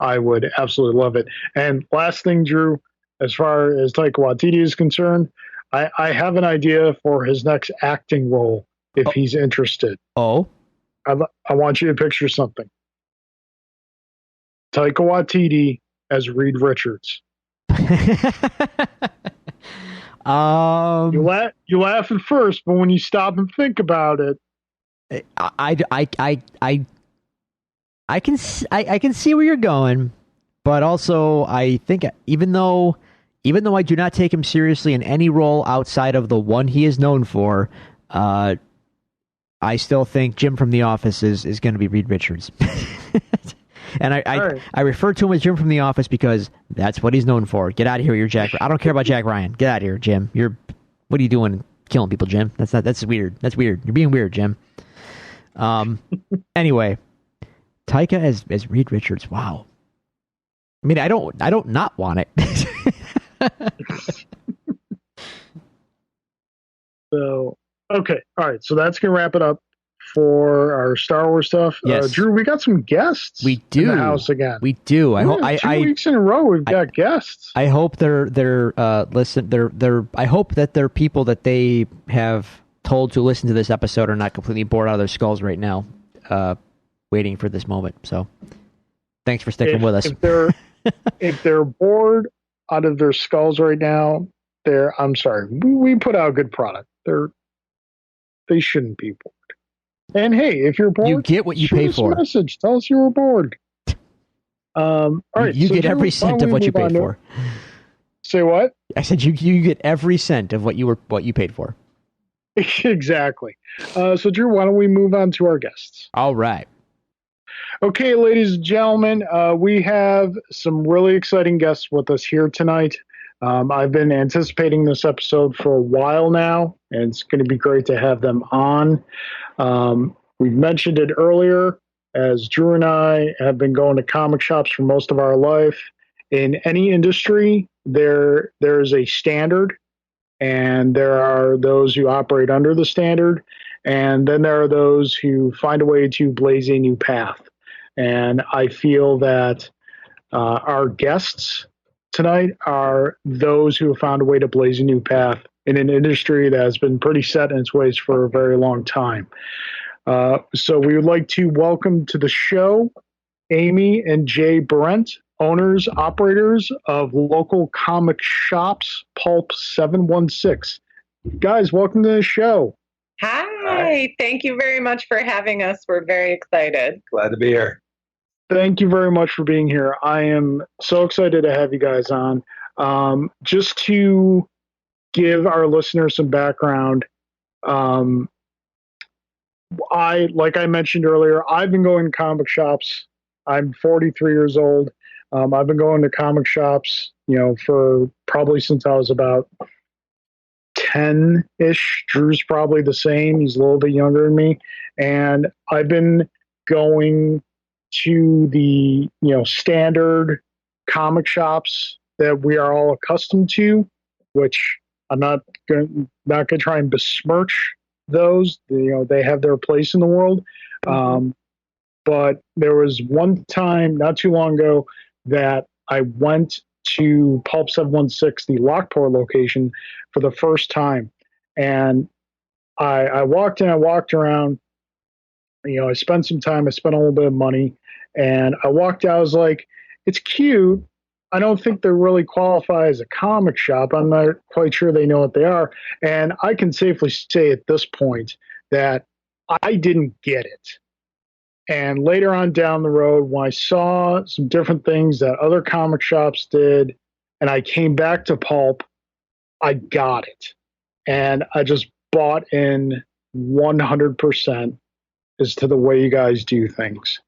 I would absolutely love it. And last thing, Drew, as far as Taika Waititi is concerned, I have an idea for his next acting role if Oh, he's interested. oh. I want you to picture something. Taika Waititi as Reed Richards. um, You laugh at first, but when you stop and think about it, I can see where you're going, but also I think even though I do not take him seriously in any role outside of the one he is known for, I still think Jim from The Office is going to be Reed Richards. And right. I refer to him as Jim from The Office because that's what he's known for. Get out of here, you're Jack. I don't care about Jack Ryan. Get out of here, Jim. What are you doing, killing people, Jim? That's weird. That's weird. You're being weird, Jim. Anyway, Taika as Reed Richards. Wow. I mean, I don't not want it. So, okay. All right. So that's going to wrap it up for our Star Wars stuff. Yes. Drew, we got some guests We do. in the house again. We do. I hope 2 weeks in a row we've got guests. I hope they're I hope that they're people that they have told to listen to this episode are not completely bored out of their skulls right now, waiting for this moment. So thanks for sticking with us. If they're bored out of their skulls right now, I'm sorry. We put out a good product. They shouldn't be bored. And hey, if you're bored, you get what you shoot pay us a for. message. Tell us you were bored. All right, you get every cent of what you paid for. Say what? I said you get every cent of what you paid for. Exactly. So Drew, why don't we move on to our guests? All right. Okay, ladies and gentlemen, we have some really exciting guests with us here tonight. I've been anticipating this episode for a while now, and it's going to be great to have them on. We've mentioned it earlier, as Drew and I have been going to comic shops for most of our life. In any industry, there is a standard, and there are those who operate under the standard, and then there are those who find a way to blaze a new path. And I feel that our guests tonight are those who have found a way to blaze a new path in an industry that has been pretty set in its ways for a very long time. So we would like to welcome to the show Amy and Jay Berent, owners, operators of local comic shops, Pulp 716. Guys, welcome to the show. Hi. Thank you very much for having us. We're very excited. Glad to be here. Thank you very much for being here. I am so excited to have you guys on. Just to give our listeners some background, like I mentioned earlier, I've been going to comic shops. I'm 43 years old. I've been going to comic shops, for probably since I was about 10-ish. Drew's probably the same. He's a little bit younger than me. And I've been going to the, standard comic shops that we are all accustomed to, which I'm not going to try and besmirch those. They have their place in the world. But there was one time not too long ago that I went to Pulp 716, the Lockport location, for the first time. And I walked in, I walked around, I spent some time, I spent a little bit of money, and I walked out, I was like, it's cute. I don't think they really qualify as a comic shop. I'm not quite sure they know what they are. And I can safely say at this point that I didn't get it. And later on down the road, when I saw some different things that other comic shops did, and I came back to Pulp, I got it. And I just bought in 100% as to the way you guys do things.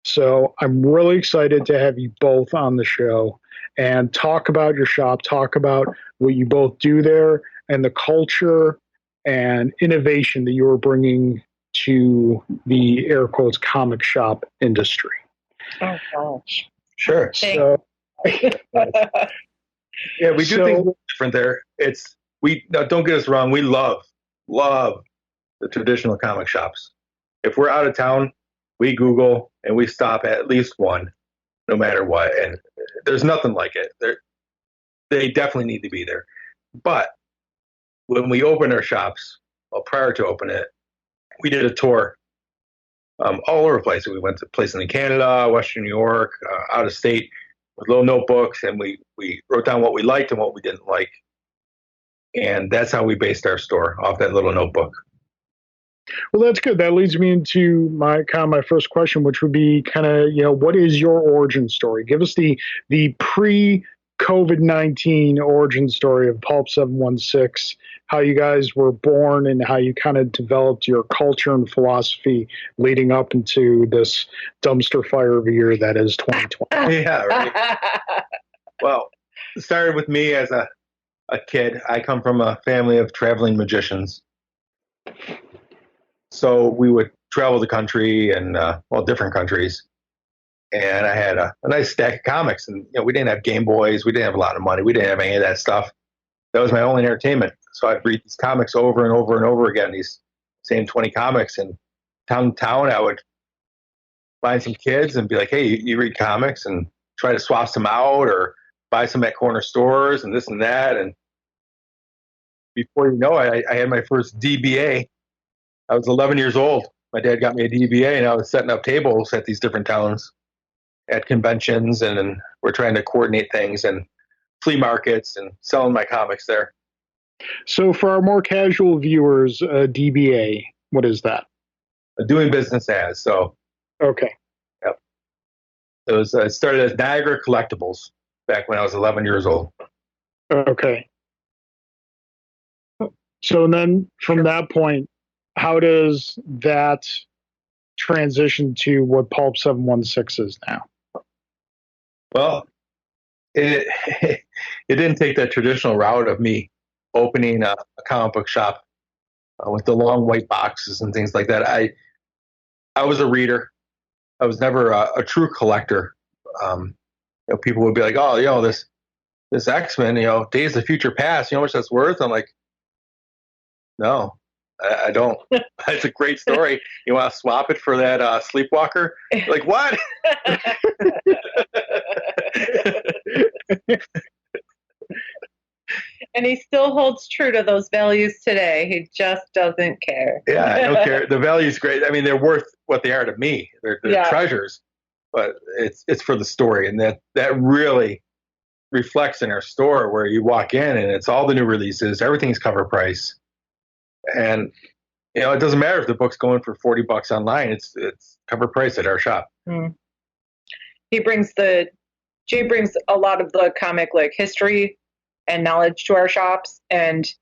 So I'm really excited to have you both on the show and talk about your shop, talk about what you both do there and the culture and innovation that you are bringing to the air quotes comic shop industry. Oh, gosh. Sure. So, yeah, we do things different there. Now, don't get us wrong. We love the traditional comic shops. If we're out of town, we Google and we stop at least one, no matter what. And there's nothing like it. they definitely need to be there. But when we opened our shops, well, prior to opening it, we did a tour all over the place. We went to places in Canada, Western New York, out of state with little notebooks, and we wrote down what we liked and what we didn't like. And that's how we based our store, off that little notebook. Well, that's good. That leads me into my first question, which would be kind of, what is your origin story? Give us the pre-COVID-19 origin story of Pulp 716, how you guys were born and how you kind of developed your culture and philosophy leading up into this dumpster fire of a year that is 2020. Yeah, right. Well, it started with me as a kid. I come from a family of traveling magicians. So we would travel the country and, different countries. And I had a nice stack of comics. And, we didn't have Game Boys. We didn't have a lot of money. We didn't have any of that stuff. That was my only entertainment. So I'd read these comics over and over and over again, these same 20 comics. And town to town, I would find some kids and be like, hey, you read comics, and try to swap some out or buy some at corner stores and this and that. And before you know it, I had my first DBA. I was 11 years old. My dad got me a DBA, and I was setting up tables at these different towns, at conventions, and we're trying to coordinate things and flea markets and selling my comics there. So for our more casual viewers, DBA, what is that? Doing business as. So okay. Yep. It started as Niagara Collectibles back when I was 11 years old. Okay. So then from that point, how does that transition to what Pulp 716 is now? Well, it didn't take that traditional route of me opening a comic book shop with the long white boxes and things like that. I was a reader. I was never a true collector. People would be like, "Oh, this X-Men, Days of the Future Past, you know how much that's worth?" I'm like, no. I don't. It's a great story. You want to swap it for that Sleepwalker? Like, what? And he still holds true to those values today. He just doesn't care. Yeah, I don't care. The value's great. I mean, they're worth what they are to me. They're treasures, but it's for the story, and that really reflects in our store, where you walk in and it's all the new releases. Everything's cover price. And it doesn't matter if the book's going for $40 online. It's cover price at our shop. Mm. Jay brings a lot of the comic history and knowledge to our shops, and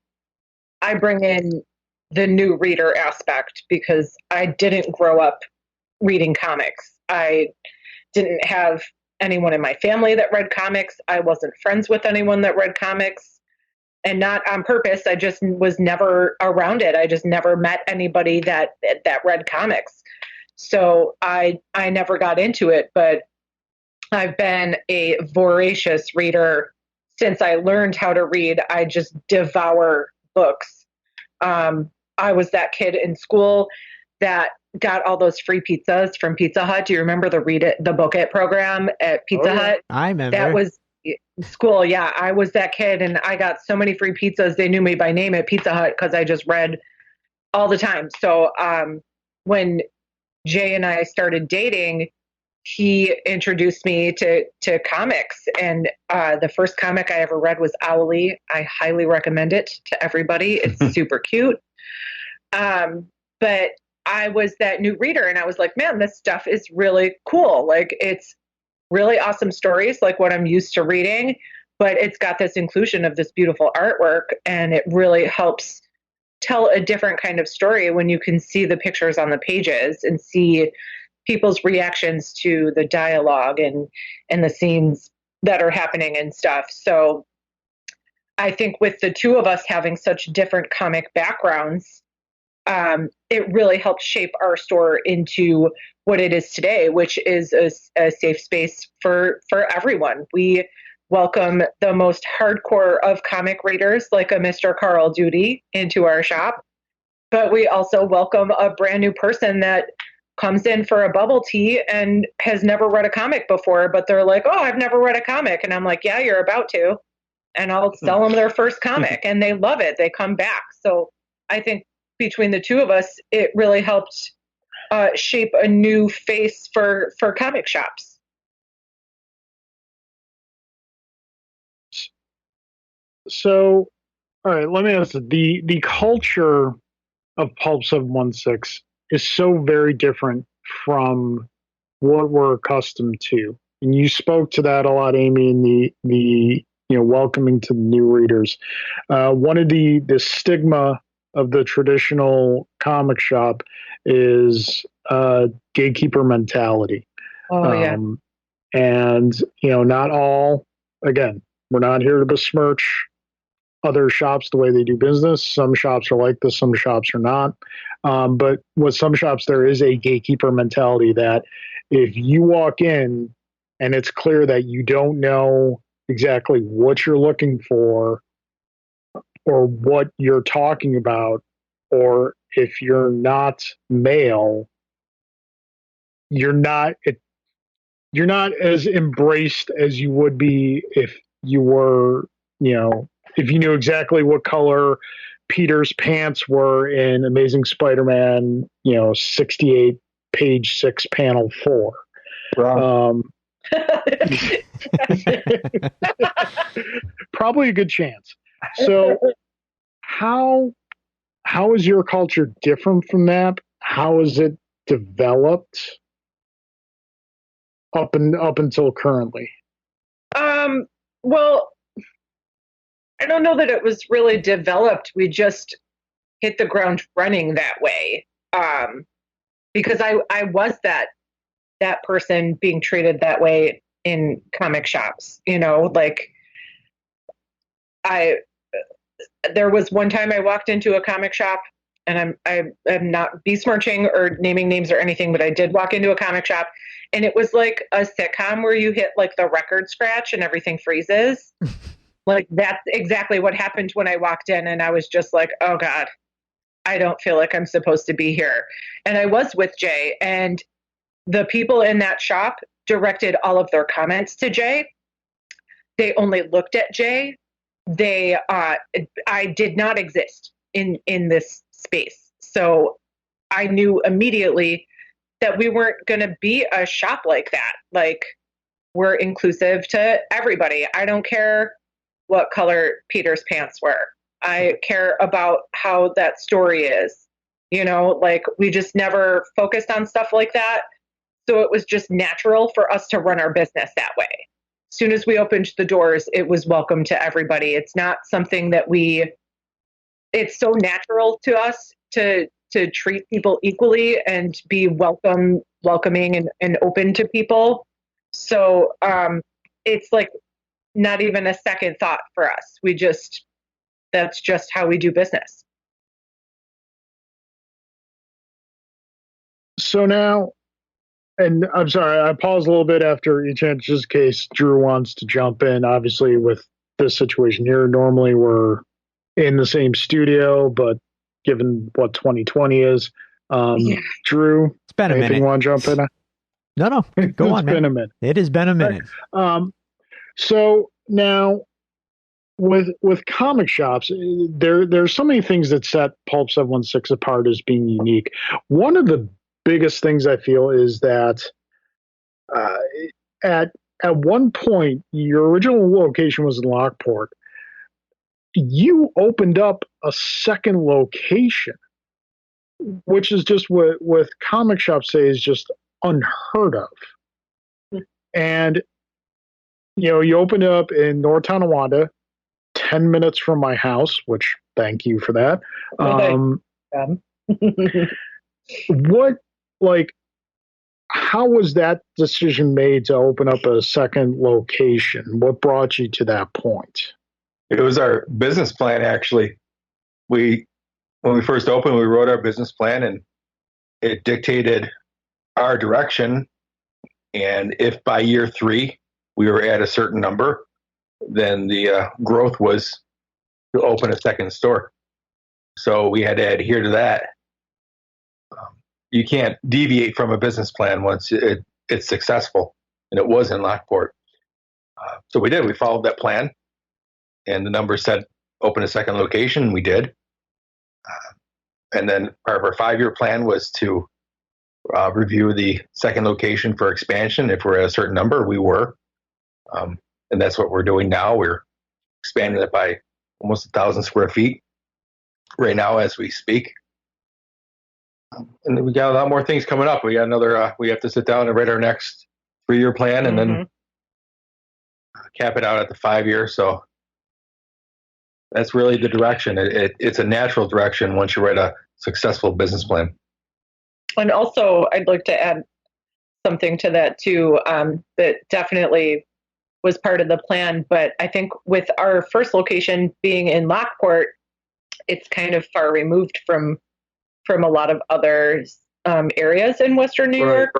I bring in the new reader aspect because I didn't grow up reading comics. I didn't have anyone in my family that read comics. I wasn't friends with anyone that read comics. And not on purpose. I just was never around it. I just never met anybody that read comics. So I never got into it, but I've been a voracious reader since I learned how to read. I just devour books. I was that kid in school that got all those free pizzas from Pizza Hut. Do you remember the Book It program at Pizza Hut? I remember. That was school. Yeah, I was that kid, and I got so many free pizzas. They knew me by name at Pizza Hut because I just read all the time. So when Jay and I started dating, he introduced me to comics, and the first comic I ever read was Owly. I highly recommend it to everybody. It's super cute. But I was that new reader, and I was like, man, this stuff is really cool. Like, it's really awesome stories, like what I'm used to reading, but it's got this inclusion of this beautiful artwork, and it really helps tell a different kind of story when you can see the pictures on the pages and see people's reactions to the dialogue and the scenes that are happening and stuff. So I think with the two of us having such different comic backgrounds, it really helped shape our store into what it is today, which is a safe space for everyone. We welcome the most hardcore of comic readers, like a Mr. Carl Duty, into our shop. But we also welcome a brand new person that comes in for a bubble tea and has never read a comic before, but they're like, oh, I've never read a comic. And I'm like, yeah, you're about to. and I'll sell them their first comic, and they love it. They come back. So I think between the two of us, it really helped shape a new face for comic shops. So, all right, let me ask you, the culture of Pulp 716 is so very different from what we're accustomed to. And you spoke to that a lot, Amy, in the welcoming to the new readers. One of the stigma of the traditional comic shop is gatekeeper mentality. Oh, yeah. And, not all, again, we're not here to besmirch other shops the way they do business. Some shops are like this, some shops are not. But with some shops, there is a gatekeeper mentality that if you walk in and it's clear that you don't know exactly what you're looking for or what you're talking about, or if you're not male, you're not as embraced as you would be if you were, if you knew exactly what color Peter's pants were in Amazing Spider-Man, 68, page 6, panel 4. Probably a good chance. So how is your culture different from that? How is it developed up until currently? Well, I don't know that it was really developed. We just hit the ground running that way. Because I was that person being treated that way in comic shops, there was one time I walked into a comic shop, and I'm not besmirching or naming names or anything, but I did walk into a comic shop, and it was like a sitcom where you hit like the record scratch and everything freezes. Like that's exactly what happened when I walked in, and I was just like, oh God, I don't feel like I'm supposed to be here. And I was with Jay, and the people in that shop directed all of their comments to Jay. They only looked at Jay. I did not exist in this space. So I knew immediately that we weren't going to be a shop like that. Like, we're inclusive to everybody. I don't care what color Peter's pants were. I care about how that story is. Like, we just never focused on stuff like that. So it was just natural for us to run our business that way. As soon as we opened the doors, it was welcome to everybody. It's not something that it's so natural to us to treat people equally and be welcoming and open to people. So it's like not even a second thought for us. That's just how we do business. So now, and I'm sorry, I paused a little bit after each in just in case Drew wants to jump in. Obviously, with this situation here, normally we're in the same studio, but given what 2020 is, Drew, it's been a anything minute. You want to jump in? No, go on, man. It's been a minute. It has been a minute. So now, with comic shops, there's so many things that set Pulp 716 apart as being unique. One of the biggest things I feel is that at one point, your original location was in Lockport. You opened up a second location, which is just what comic shops say is just unheard of. And you opened it up in North Tonawanda, 10 minutes from my house, which thank you for that. How was that decision made to open up a second location? What brought you to that point? It was our business plan, actually. When we first opened, we wrote our business plan, and it dictated our direction. And if by year 3 we were at a certain number, then the growth was to open a second store. So we had to adhere to that. You can't deviate from a business plan once it's successful, and it was in Lockport. So we did. We followed that plan, and the numbers said open a second location. We did. And then part of our 5-year plan was to review the second location for expansion. If we're at a certain number, we were. And that's what we're doing now. We're expanding it by almost 1,000 square feet right now as we speak. And then we got a lot more things coming up. We got another, we have to sit down and write our next 3-year plan and then cap it out at the 5-year. So that's really the direction. It's a natural direction once you write a successful business plan. And also, I'd like to add something to that too, that definitely was part of the plan. But I think with our first location being in Lockport, it's kind of far removed from a lot of other areas in Western New York.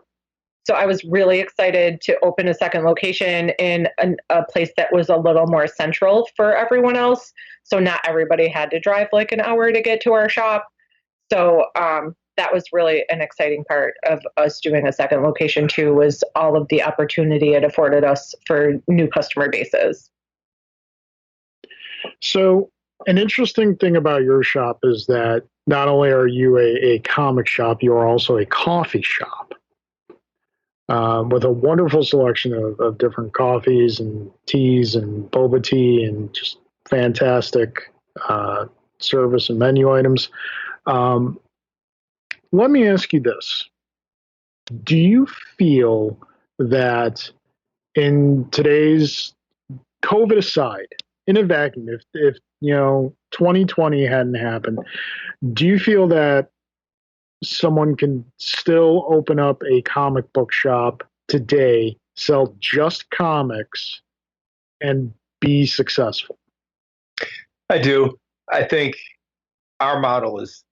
So I was really excited to open a second location in a place that was a little more central for everyone else. So not everybody had to drive like an hour to get to our shop. So that was really an exciting part of us doing a second location too, was all of the opportunity it afforded us for new customer bases. So an interesting thing about your shop is that not only are you a comic shop, you are also a coffee shop. With a wonderful selection of different coffees and teas and boba tea and just fantastic service and menu items. Let me ask you this. Do you feel that in today's COVID aside, in a vacuum, if 2020 hadn't happened, do you feel that someone can still open up a comic book shop today, sell just comics, and be successful? I do. I think our model is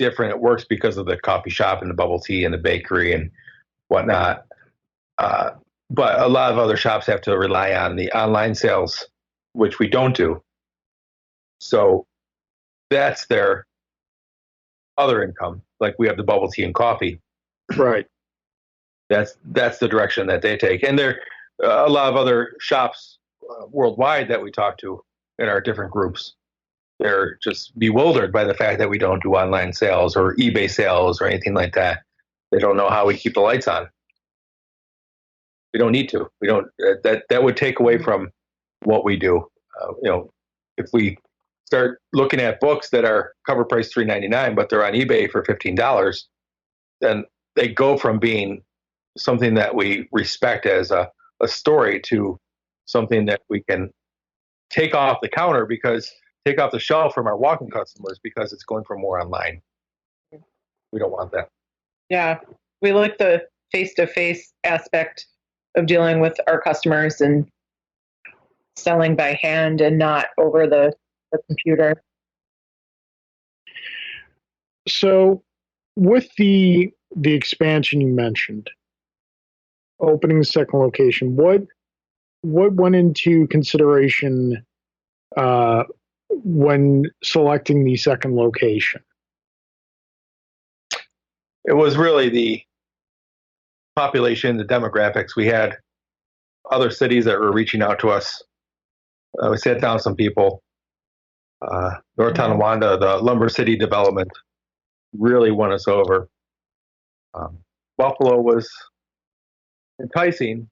different. It works because of the coffee shop and the bubble tea and the bakery and whatnot. But a lot of other shops have to rely on the online sales, which we don't do. So that's their other income. Like we have the bubble tea and coffee. Right. That's the direction that they take. And there are a lot of other shops worldwide that we talk to in our different groups. They're just bewildered by the fact that we don't do online sales or eBay sales or anything like that. They don't know how we keep the lights on. We don't need to. We don't. That would take away from what we do. If we start looking at books that are cover price $3.99, but they're on eBay for $15, then they go from being something that we respect as a story to something that we can take off the counter take off the shelf from our walk-in customers because it's going for more online. We don't want that. Yeah, we like the face-to-face aspect of dealing with our customers and selling by hand and not over the computer. So with the expansion you mentioned, opening the second location, what went into consideration when selecting the second location? It was really the population, the demographics. We had other cities that were reaching out to us. We sat down with some people. North Tonawanda, the Lumber City development, really won us over. Buffalo was enticing,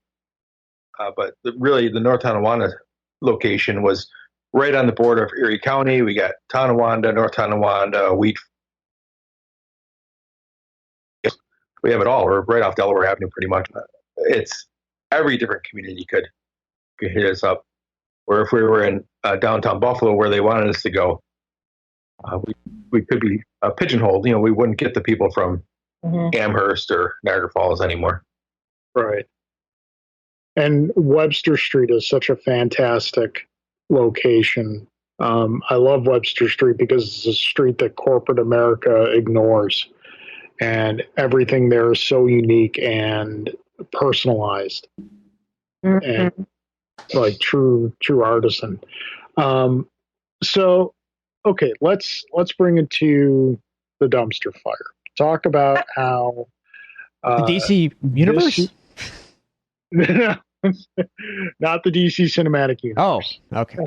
but really the North Tonawanda location was right on the border of Erie County. We got Tonawanda, North Tonawanda, Wheat. We have it all. We're right off Delaware Avenue pretty much. It's every different community could hit us up. Or if we were in downtown Buffalo where they wanted us to go, we could be pigeonholed. We wouldn't get the people from Amherst or Niagara Falls anymore. Right. And Webster Street is such a fantastic location. I love Webster Street because it's a street that corporate America ignores. And everything there is so unique and personalized. And like true artisan. So okay, let's bring it to the dumpster fire. Talk about how the DC universe? Not the DC cinematic universe. Oh, okay.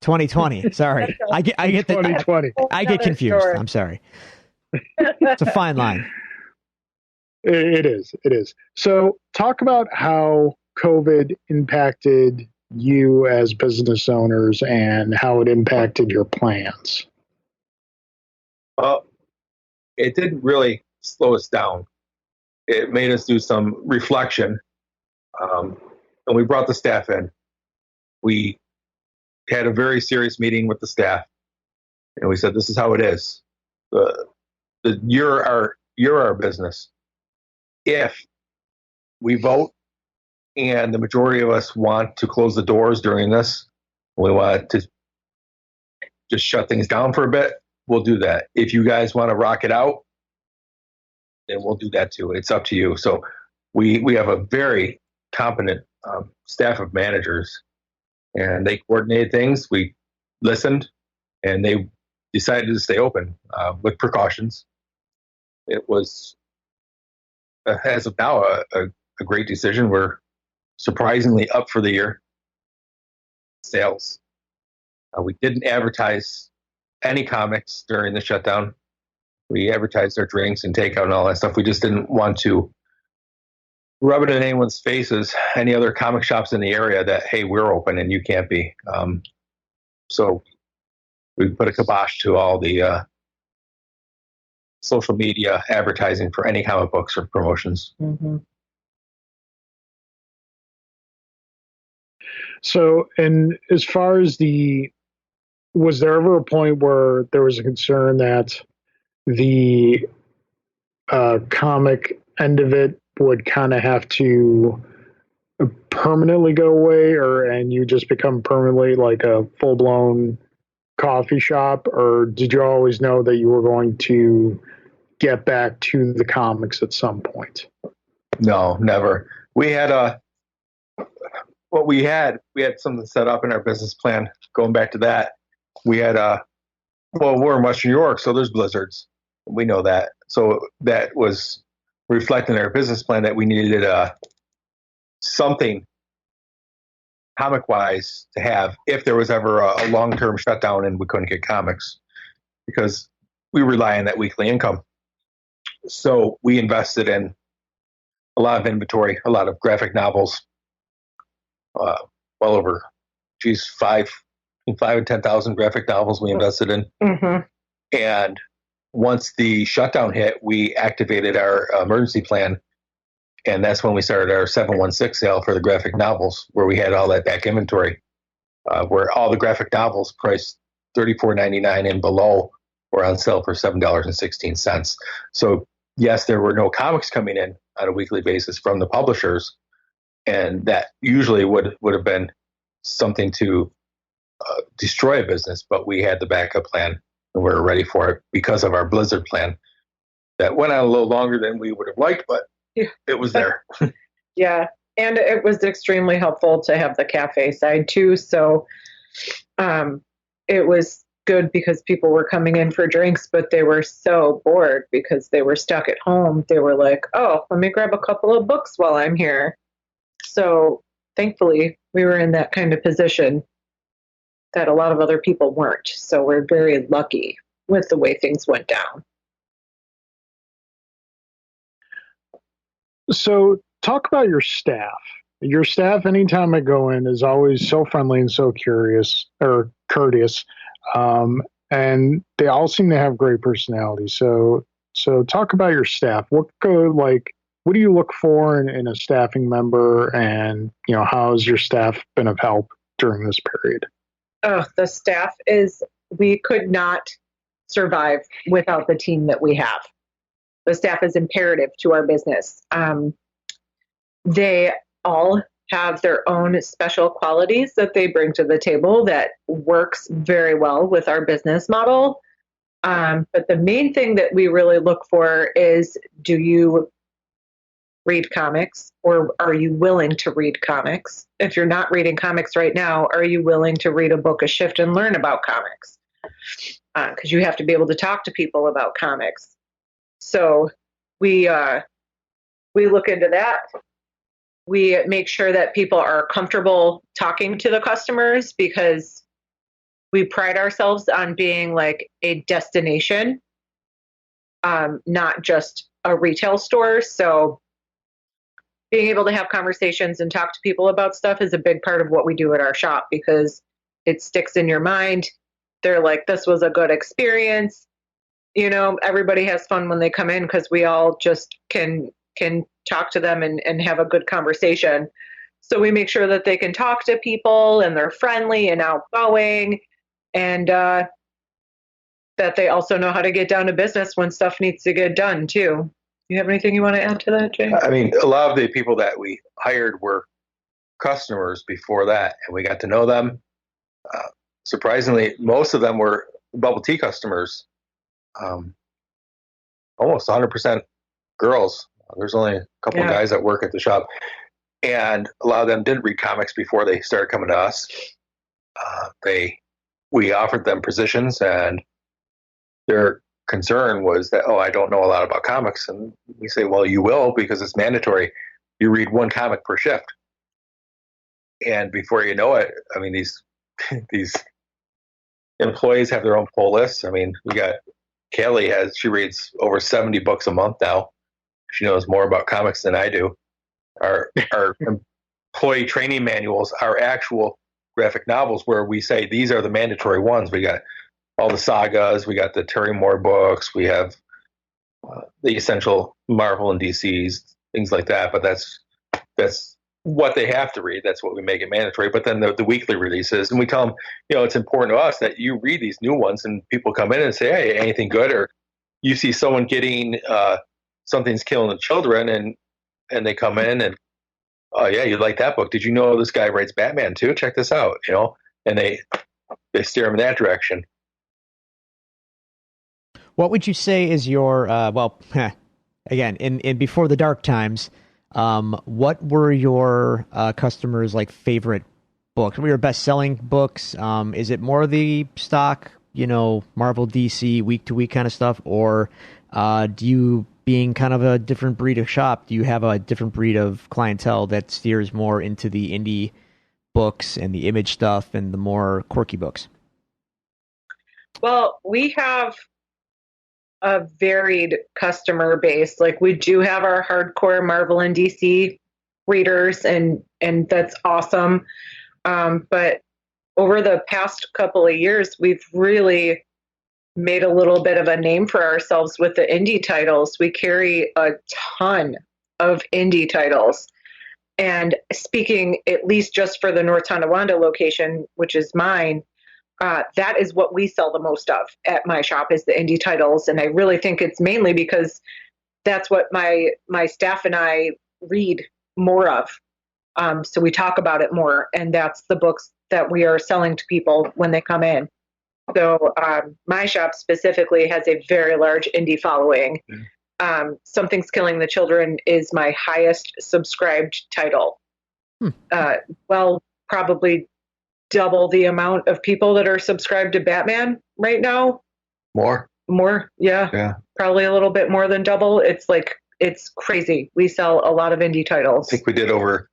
2020. Sorry, I get 2020. I get confused. Story. I'm sorry. It's a fine line. It is. It is. So, talk about how COVID impacted you as business owners and how it impacted your plans. Well, it didn't really slow us down. It made us do some reflection. And we brought the staff in. We had a very serious meeting with the staff, and we said, "This is how it is. You're our business. If we vote and the majority of us want to close the doors during this, we want to just shut things down for a bit, we'll do that. If you guys want to rock it out, then we'll do that too. It's up to you." So we have a very competent staff of managers, and they coordinated things. We listened, and they decided to stay open with precautions. It was, as of now, a great decision. We're surprisingly up for the year. Sales. We didn't advertise any comics during the shutdown. We advertised our drinks and takeout and all that stuff. We just didn't want to rub it in anyone's faces, any other comic shops in the area, that, hey, we're open and you can't be. So we put a kibosh to all the social media advertising for any comic books or promotions. Mm-hmm. So, and as far as was there ever a point where there was a concern that the comic end of it would kind of have to permanently go away, and you just become permanently like a full-blown coffee shop, or did you always know that you were going to get back to the comics at some point? No, never. We had we had something set up in our business plan. Going back to that, we had we're in Western New York, so there's blizzards. We know that. So that was reflecting our business plan that we needed something comic-wise to have if there was ever a long-term shutdown and we couldn't get comics, because we rely on that weekly income. So we invested in a lot of inventory, a lot of graphic novels, well over, between 5 and 10,000 graphic novels we invested in. Mm-hmm. And once the shutdown hit, we activated our emergency plan, and that's when we started our 716 sale for the graphic novels, where we had all that back inventory, where all the graphic novels priced $34.99 and below were on sale for $7.16. So yes, there were no comics coming in on a weekly basis from the publishers, and that usually would have been something to destroy a business, but we had the backup plan and we were ready for it because of our Blizzard plan that went on a little longer than we would have liked, but it was there. Yeah. And it was extremely helpful to have the cafe side too. So it was good because people were coming in for drinks, but they were so bored because they were stuck at home. They were like, oh, let me grab a couple of books while I'm here. So thankfully, we were in that kind of position that a lot of other people weren't. So we're very lucky with the way things went down. So talk about your staff. Your staff, anytime I go in, is always so friendly and so courteous. And they all seem to have great personalities. So talk about your staff. What do you look for in a staffing member, and how has your staff been of help during this period? Oh, the staff we could not survive without the team that we have. The staff is imperative to our business. They all have their own special qualities that they bring to the table that works very well with our business model. But the main thing that we really look for is, do you read comics, or are you willing to read comics? If you're not reading comics right now, are you willing to read a book a shift and learn about comics? Because you have to be able to talk to people about comics. So we look into that. We make sure that people are comfortable talking to the customers because we pride ourselves on being like a destination, not just a retail store. So being able to have conversations and talk to people about stuff is a big part of what we do at our shop because it sticks in your mind. They're like, this was a good experience. You know, everybody has fun when they come in because we all just can talk to them and have a good conversation. So we make sure that they can talk to people and they're friendly and outgoing, and that they also know how to get down to business when stuff needs to get done too. You have anything you want to add to that, Jay? I mean, a lot of the people that we hired were customers before that, and we got to know them. Surprisingly, most of them were bubble tea customers. Almost 100% girls. There's only a couple of guys that work at the shop, and a lot of them did read comics before they started coming to us. We offered them positions, and their concern was that, I don't know a lot about comics. And we say, well, you will, because it's mandatory. You read one comic per shift. And before you know it, I mean, these employees have their own pull lists. I mean, we got Kelly she reads over 70 books a month now. She knows more about comics than I do. Our employee training manuals are actual graphic novels where we say these are the mandatory ones. We got all the sagas. We got the Terry Moore books. We have the essential Marvel and DCs, things like that. But that's what they have to read. That's what we make it mandatory. But then the weekly releases, and we tell them, it's important to us that you read these new ones, and people come in and say, hey, anything good? Or you see someone getting Something's Killing the Children, and they come in and, oh yeah, you like that book? Did you know this guy writes Batman too? Check this out, and they steer them in that direction. What would you say is your again, in before the dark times, what were your customers' like favorite books? What were your best-selling books? Is it more the stock, Marvel, DC, week-to-week kind of stuff, or do you, being kind of a different breed of shop, do you have a different breed of clientele that steers more into the indie books and the image stuff and the more quirky books? Well, we have a varied customer base. Like, we do have our hardcore Marvel and DC readers, and that's awesome. But over the past couple of years, we've really made a little bit of a name for ourselves with the indie titles. We carry a ton of indie titles. And speaking at least just for the North Tonawanda location, which is mine, that is what we sell the most of at my shop, is the indie titles. And I really think it's mainly because that's what my staff and I read more of. So we talk about it more, and that's the books that we are selling to people when they come in. So my shop specifically has a very large indie following. Something's Killing the Children is my highest subscribed title. Probably double the amount of people that are subscribed to Batman right now. More, yeah. Probably a little bit more than double. It's crazy. We sell a lot of indie titles. I think we did over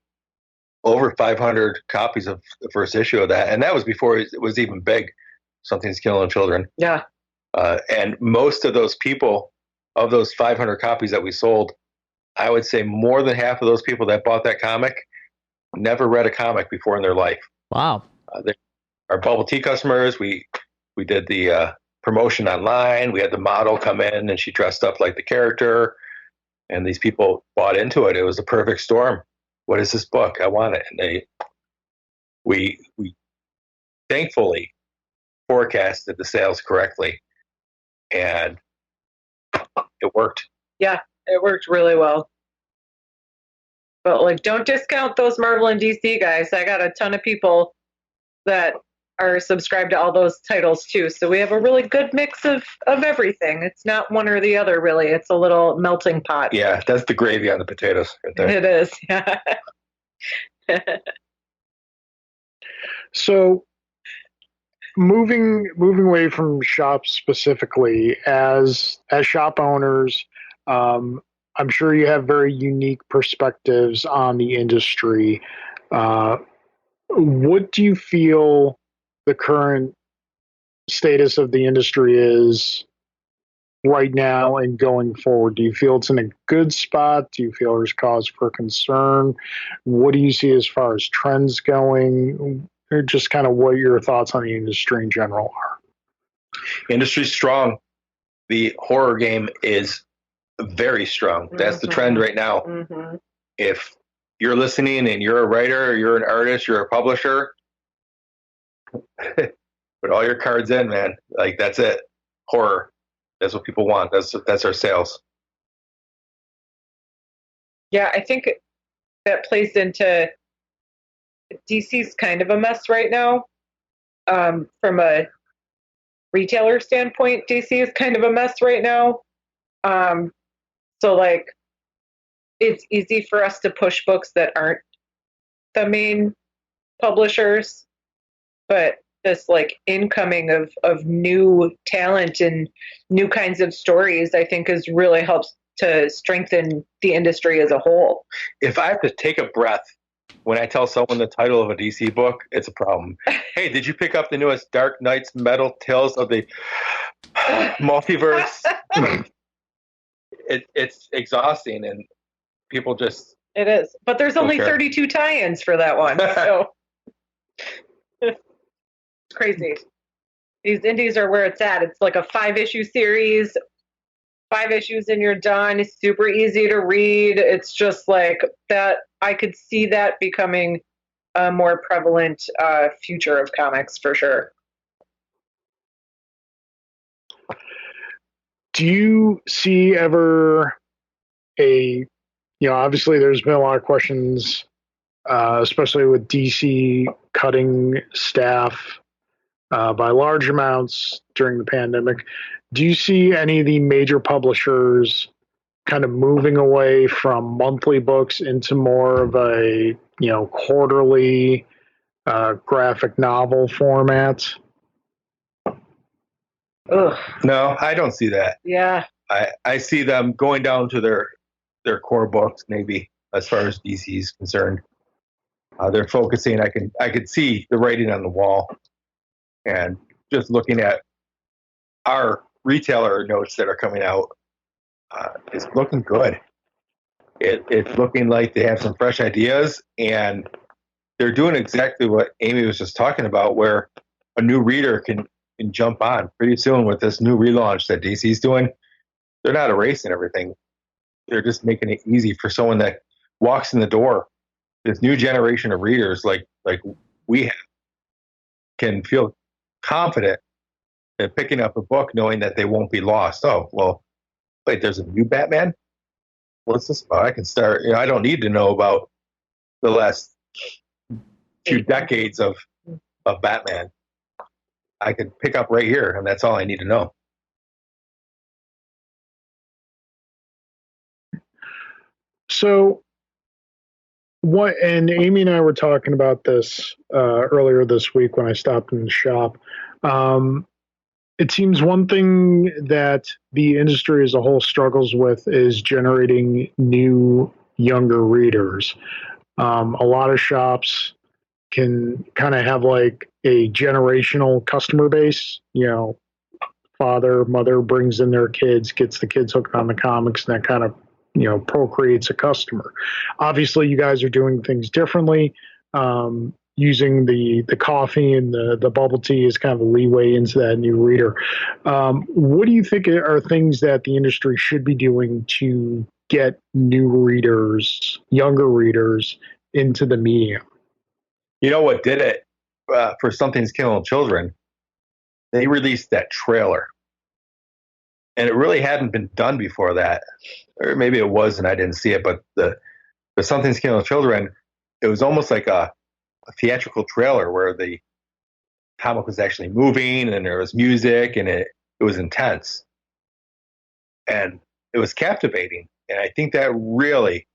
500 copies of the first issue of that, and that was before it was even big. Something's Killing Children. Yeah. And most of those people, of those 500 copies that we sold, I would say more than half of those people that bought that comic never read a comic before in their life. Wow. They are bubble tea customers. We did the promotion online. We had the model come in, and she dressed up like the character. And these people bought into it. It was a perfect storm. What is this book? I want it. And we thankfully forecasted the sales correctly, and it worked. Yeah, it worked really well. But don't discount those Marvel and DC guys. I got a ton of people that are subscribed to all those titles too. So we have a really good mix of everything. It's not one or the other, really. It's a little melting pot. Yeah, that's the gravy on the potatoes right there. It is. Yeah. So moving away from shops specifically, as shop owners, I'm sure you have very unique perspectives on the industry. What do you feel the current status of the industry is right now and going forward? Do you feel it's in a good spot? Do you feel there's cause for concern? What do you see as far as trends going? Or just kind of what your thoughts on the industry in general are. Industry's strong. The horror game is very strong. That's the trend right now. Mm-hmm. If you're listening and you're a writer, you're an artist, you're a publisher, put all your cards in, man. Like, that's it. Horror. That's what people want. That's our sales. Yeah, I think that plays into DC's kind of a mess right now. From a retailer standpoint, DC is kind of a mess right now. So like, it's easy for us to push books that aren't the main publishers, but this like incoming of new talent and new kinds of stories, I think, has really helped to strengthen the industry as a whole. If I have to take a breath when I tell someone the title of a DC book, it's a problem. Hey, did you pick up the newest Dark Knight's Metal Tales of the Multiverse? It's exhausting, and people just... It is. But there's only 32 tie-ins for that one. So it's crazy. These indies are where it's at. It's like a 5-issue series. 5 issues and you're done. It's super easy to read. It's just like that. I could see that becoming a more prevalent future of comics for sure. Do you see ever obviously there's been a lot of questions, especially with DC cutting staff by large amounts during the pandemic. Do you see any of the major publishers kind of moving away from monthly books into more of a, quarterly graphic novel format? Ugh. No, I don't see that. Yeah. I see them going down to their core books, maybe, as far as DC is concerned. They're focusing. I could see the writing on the wall, and just looking at our retailer notes that are coming out, it's looking good. It's looking like they have some fresh ideas, and they're doing exactly what Amy was just talking about, where a new reader can jump on pretty soon with this new relaunch that DC's doing. They're not erasing everything. They're just making it easy for someone that walks in the door. This new generation of readers, like we have, can feel confident in picking up a book knowing that they won't be lost. Oh, well, wait, there's a new Batman? What's this about? I can start, I don't need to know about the last few decades of Batman. I can pick up right here, and that's all I need to know. So, and Amy and I were talking about this earlier this week when I stopped in the shop. It seems one thing that the industry as a whole struggles with is generating new, younger readers. A lot of shops can kind of have like a generational customer base. Father, mother brings in their kids, gets the kids hooked on the comics, and that kind of procreates a customer. Obviously, you guys are doing things differently. Using the coffee and the bubble tea is kind of a leeway into that new reader. What do you think are things that the industry should be doing to get new readers, younger readers, into the medium? You know what did it for Something's Killing Children? They released that trailer. And it really hadn't been done before that. Or maybe it was and I didn't see it, but the Something's Killing Children, it was almost like a theatrical trailer where the comic was actually moving and there was music and it was intense. And it was captivating. And I think that really,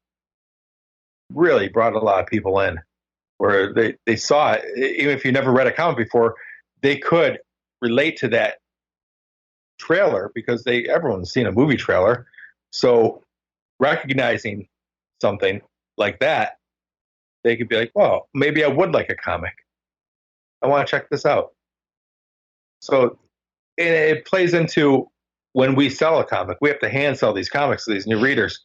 really brought a lot of people in, where they saw it. Even if you never read a comic before, they could relate to that trailer because everyone's seen a movie trailer. So recognizing something like that, they could be like, well, maybe I would like a comic. I want to check this out. So it plays into when we sell a comic, we have to hand sell these comics to these new readers.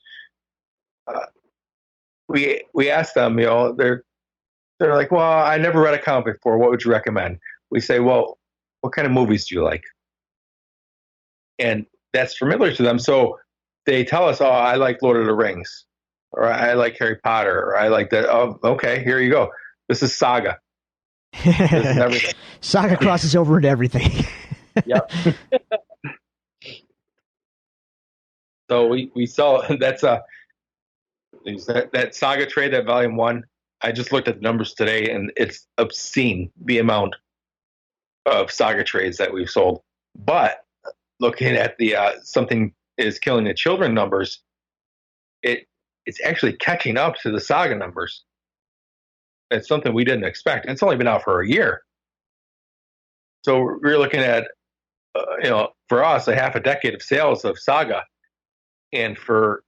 We ask them, they're like, well, I never read a comic before. What would you recommend? We say, well, what kind of movies do you like? And that's familiar to them. So they tell us, oh, I like Lord of the Rings, or I like Harry Potter, or I like that. Oh, okay, here you go. This is Saga. This is everything. Saga crosses over into everything. Yep. So we sell that Saga trade, that volume 1. I just looked at the numbers today, and it's obscene the amount of Saga trades that we've sold. But looking at the Something is Killing the Children numbers, it's actually catching up to the Saga numbers. It's something we didn't expect. It's only been out for a year, so we're looking at for us, a half a decade of sales of Saga, and for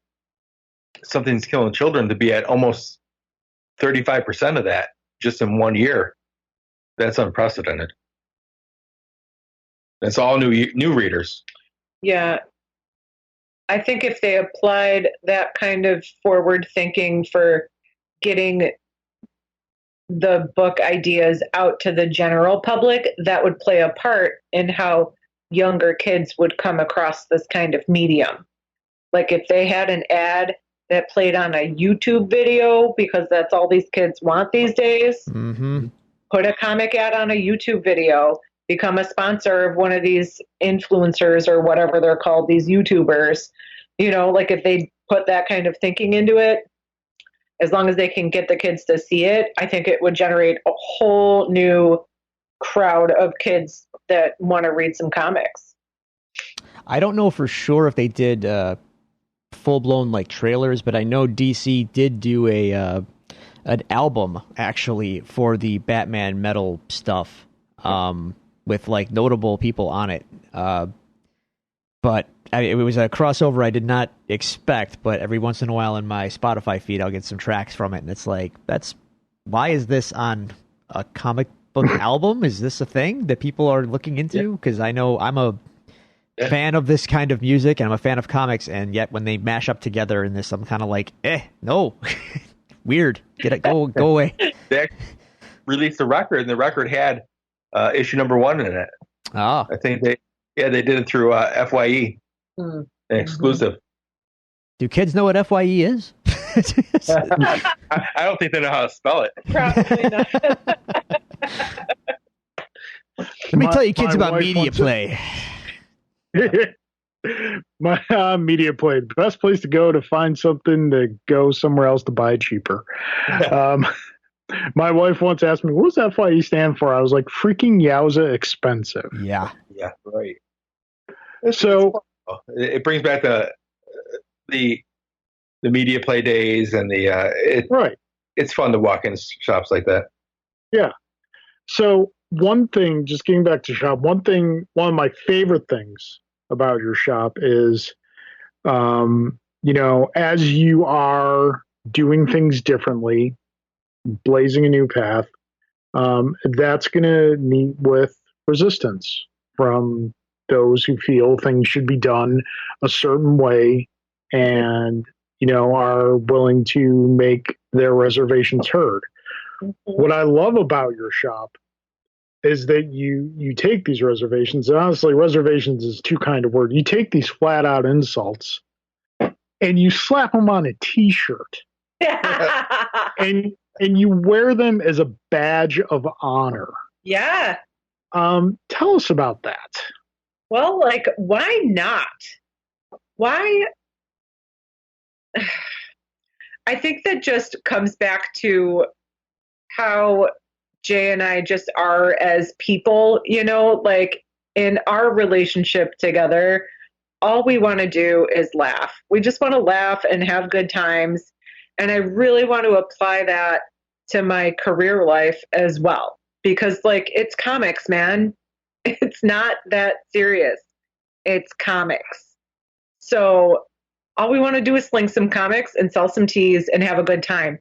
Something's Killing Children to be at almost 35% of that just in 1 year. That's unprecedented. It's all new readers. Yeah. I think if they applied that kind of forward thinking for getting the book ideas out to the general public, that would play a part in how younger kids would come across this kind of medium. Like if they had an ad that played on a YouTube video, because that's all these kids want these days, put a comic ad on a YouTube video, become a sponsor of one of these influencers or whatever they're called, these YouTubers. Like if they put that kind of thinking into it, as long as they can get the kids to see it, I think it would generate a whole new crowd of kids that want to read some comics. I don't know for sure if they did full-blown like trailers, but I know DC did do an album actually for the Batman metal stuff, with like notable people on it. But it was a crossover I did not expect, but every once in a while in my Spotify feed, I'll get some tracks from it, and it's like, why is this on a comic book album? Is this a thing that people are looking into? Because I know I'm a fan of this kind of music, and I'm a fan of comics, and yet when they mash up together in this, I'm kind of like, no, weird, get it, go away. They released a record, and the record had issue number 1 in it. Oh, I think they did it through FYE, an exclusive. Do kids know what FYE is? I don't think they know how to spell it. Probably not. Let me tell you kids about media play. My media play, the best place to go to find something to go somewhere else to buy cheaper. My wife once asked me, what does FYE stand for? I was like, freaking yowza expensive. Yeah, right. So it brings back the media play days, and right. It's fun to walk in shops like that. Yeah. So one thing, just getting back to shop, one of my favorite things about your shop is, as you are doing things differently, blazing a new path, that's going to meet with resistance from those who feel things should be done a certain way and, are willing to make their reservations heard. What I love about your shop is that you take these reservations, and honestly, reservations is too kind of word. You take these flat out insults and you slap them on a t-shirt and you wear them as a badge of honor. Yeah. Tell us about that. Well, why not? Why? I think that just comes back to how Jay and I just are as people, in our relationship together, all we want to do is laugh. We just want to laugh and have good times. And I really want to apply that to my career life as well, because it's comics, man. It's not that serious. It's comics. So all we want to do is sling some comics and sell some teas and have a good time.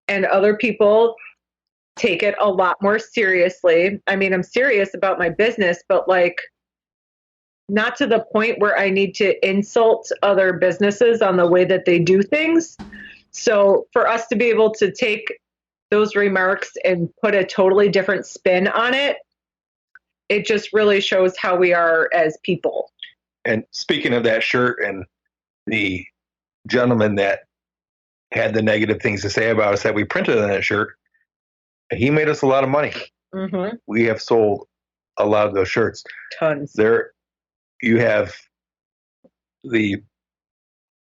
And other people take it a lot more seriously. I mean, I'm serious about my business, but like not to the point where I need to insult other businesses on the way that they do things. So for us to be able to take those remarks and put a totally different spin on it, it just really shows how we are as people. And speaking of that shirt and the gentleman that had the negative things to say about us that we printed on that shirt, he made us a lot of money. Mm-hmm. We have sold a lot of those shirts. Tons. There, you have the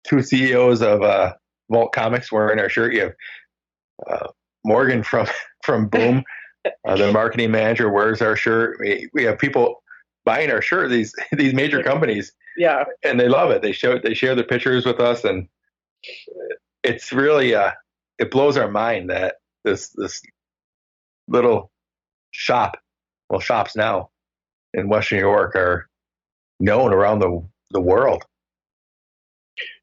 two CEOs of Vault Comics wearing our shirt. You have Morgan from Boom, the marketing manager, wears our shirt. We have people buying our shirt. These major companies, yeah, and they love it. They share their pictures with us, and it's really it blows our mind that this little shops now in Western New York are known around the world.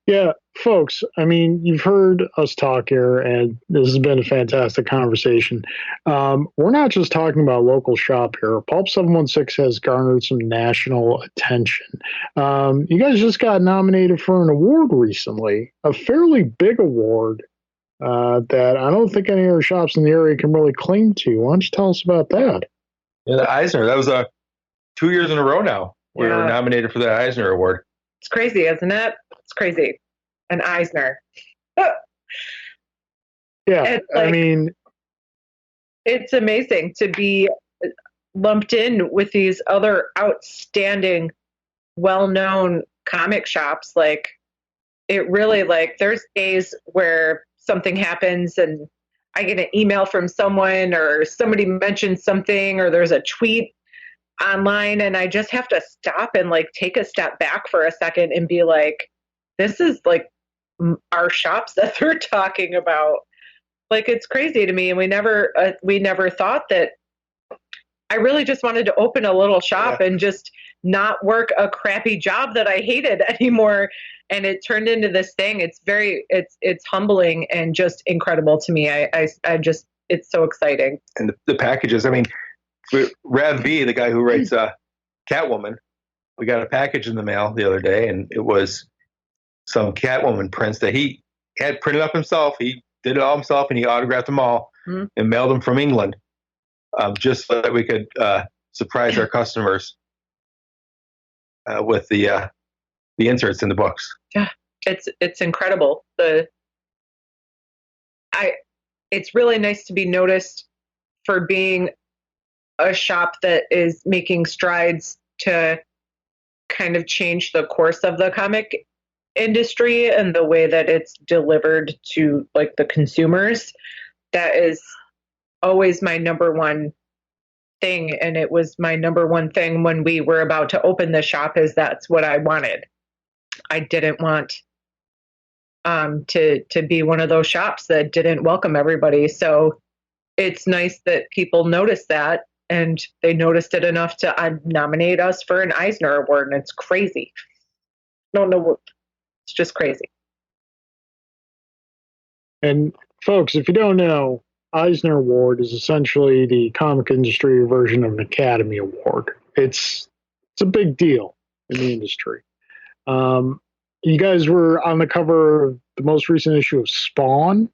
Yeah, folks, I mean, you've heard us talk here, and this has been a fantastic conversation. We're not just talking about local shop here. Pulp 716 has garnered some national attention. You guys just got nominated for an award recently, a fairly big award that I don't think any other shops in the area can really claim to. Why don't you tell us about that? Yeah, the Eisner, that was 2 years in a row now. We were nominated for the Eisner Award. It's crazy, isn't it? It's crazy. An Eisner. Yeah, I mean, it's amazing to be lumped in with these other outstanding, well-known comic shops. Like, it really, like, there's days where something happens and I get an email from someone or somebody mentions something or there's a tweet online and I just have to stop and like take a step back for a second and be like, this is like our shops that they're talking about. Like, it's crazy to me. And we never thought that. I really just wanted to open a little shop and just not work a crappy job that I hated anymore. And it turned into this thing. It's humbling and just incredible to me. I just, it's so exciting. And the packages, I mean, Rav V, the guy who writes Catwoman, we got a package in the mail the other day, and it was some Catwoman prints that he had printed up himself. He did it all himself, and he autographed them all and mailed them from England, just so that we could surprise our customers with the inserts in the books. Yeah, it's incredible. It's really nice to be noticed for being a shop that is making strides to kind of change the course of the comic industry and the way that it's delivered to like the consumers. That is always my number one thing. And it was my number one thing when we were about to open the shop, is that's what I wanted. I didn't want to be one of those shops that didn't welcome everybody. So it's nice that people noticed that, and they noticed it enough to nominate us for an Eisner Award, and it's crazy. Don't know, it's just crazy. And folks, if you don't know, Eisner Award is essentially the comic industry version of an Academy Award. It's a big deal in the industry. You guys were on the cover of the most recent issue of Spawn,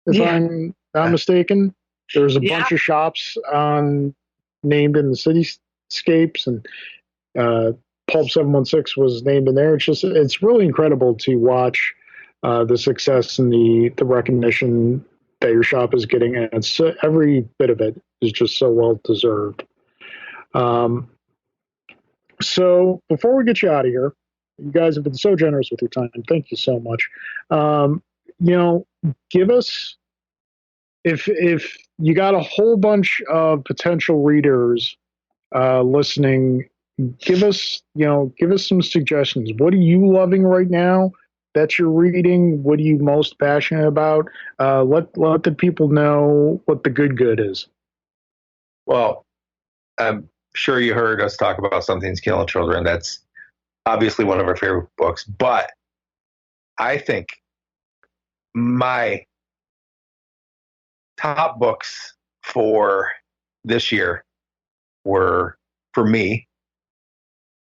if I'm not mistaken. There's a bunch of shops named in the cityscapes, and Pulp 716 was named in there. It's really incredible to watch the success and the recognition that your shop is getting, and every bit of it is just so well deserved. So before we get you out of here, you guys have been so generous with your time. Thank you so much. Give us, if you got a whole bunch of potential readers listening, give us some suggestions. What are you loving right now that you're reading? What are you most passionate about? Let the people know what the good is. Well, I'm sure you heard us talk about Something's Killing Children. That's obviously one of our favorite books, but I think my top books for this year were, for me,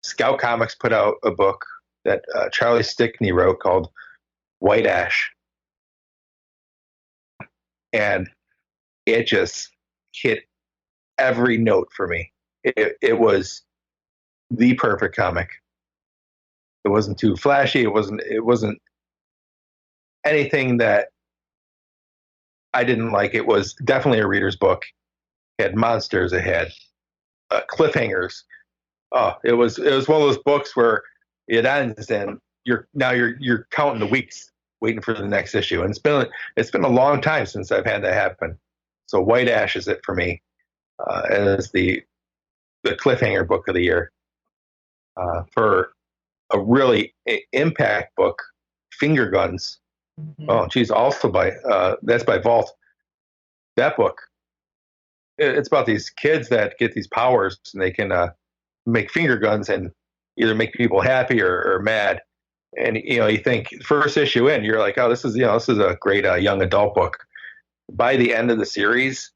Scout Comics put out a book that Charlie Stickney wrote called White Ash. And it just hit every note for me. It was the perfect comic. It wasn't too flashy. It wasn't anything that I didn't like. It was definitely a reader's book. It had monsters. It had cliffhangers. Oh, it was one of those books where it ends and you're counting the weeks waiting for the next issue. And it's been a long time since I've had that happen. So White Ash is it for me. And it's the cliffhanger book of the year. For a really impact book, Finger Guns. Mm-hmm. Oh, geez, also that's by Vault. That book, it's about these kids that get these powers and they can make finger guns and either make people happy or mad. And you think first issue in, you're like, oh, this is a great young adult book. By the end of the series,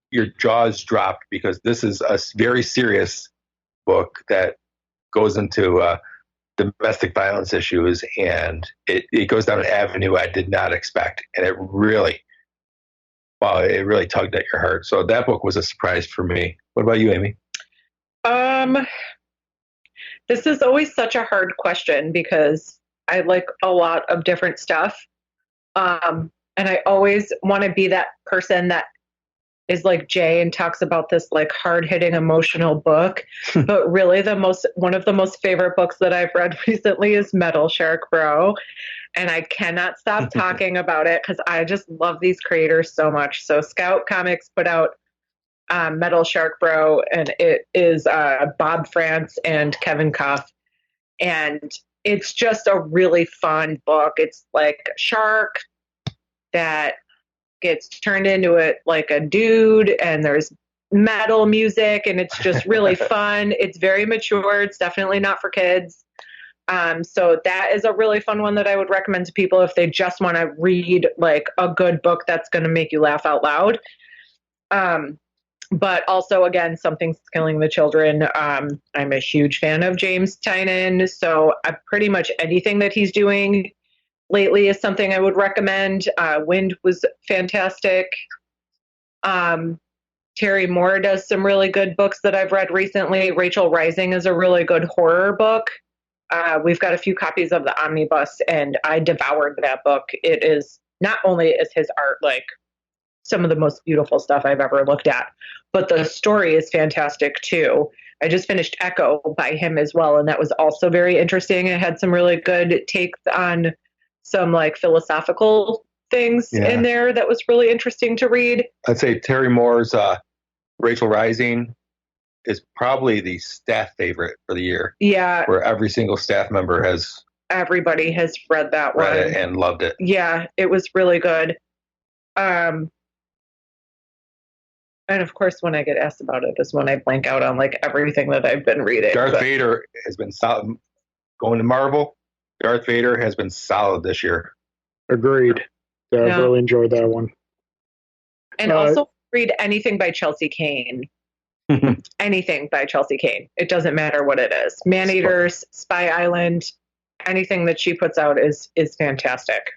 your jaws dropped because this is a very serious book that goes into domestic violence issues, and it goes down an avenue I did not expect, and it really tugged at your heart. So that book was a surprise for me. What about you, Amy? This is always such a hard question because I like a lot of different stuff. And I always want to be that person that is like Jay and talks about this like hard-hitting emotional book. But really one of the most favorite books that I've read recently is Metal Shark Bro. And I cannot stop talking about it because I just love these creators so much. So Scout Comics put out Metal Shark Bro, and it is Bob France and Kevin Cuff. And it's just a really fun book. It's like a shark that gets turned into like a dude, and there's metal music, and it's just really fun. It's very mature. It's definitely not for kids. So that is a really fun one that I would recommend to people if they just want to read like a good book that's going to make you laugh out loud. But also, again, Something's Killing the Children. I'm a huge fan of James Tynion, so pretty much anything that he's doing lately is something I would recommend. Wind was fantastic. Terry Moore does some really good books that I've read recently. Rachel Rising is a really good horror book. We've got a few copies of the Omnibus, and I devoured that book. It is not only is his art like some of the most beautiful stuff I've ever looked at, but the story is fantastic too. I just finished Echo by him as well, and that was also very interesting. It had some really good takes on some like philosophical things in there that was really interesting to read. I'd say Terry Moore's Rachel Rising is probably the staff favorite for the year. Yeah. Where every single staff member everybody has read that one and loved it. Yeah, it was really good. And of course, when I get asked about it is when I blank out on like everything that I've been reading. Darth Vader has been solid. Going to Marvel, Darth Vader has been solid this year. Agreed. Yeah, I've really enjoyed that one. And also read anything by Chelsea Kane. Anything by Chelsea Kane. It doesn't matter what it is. Man-Eaters, Spy Island, anything that she puts out is fantastic.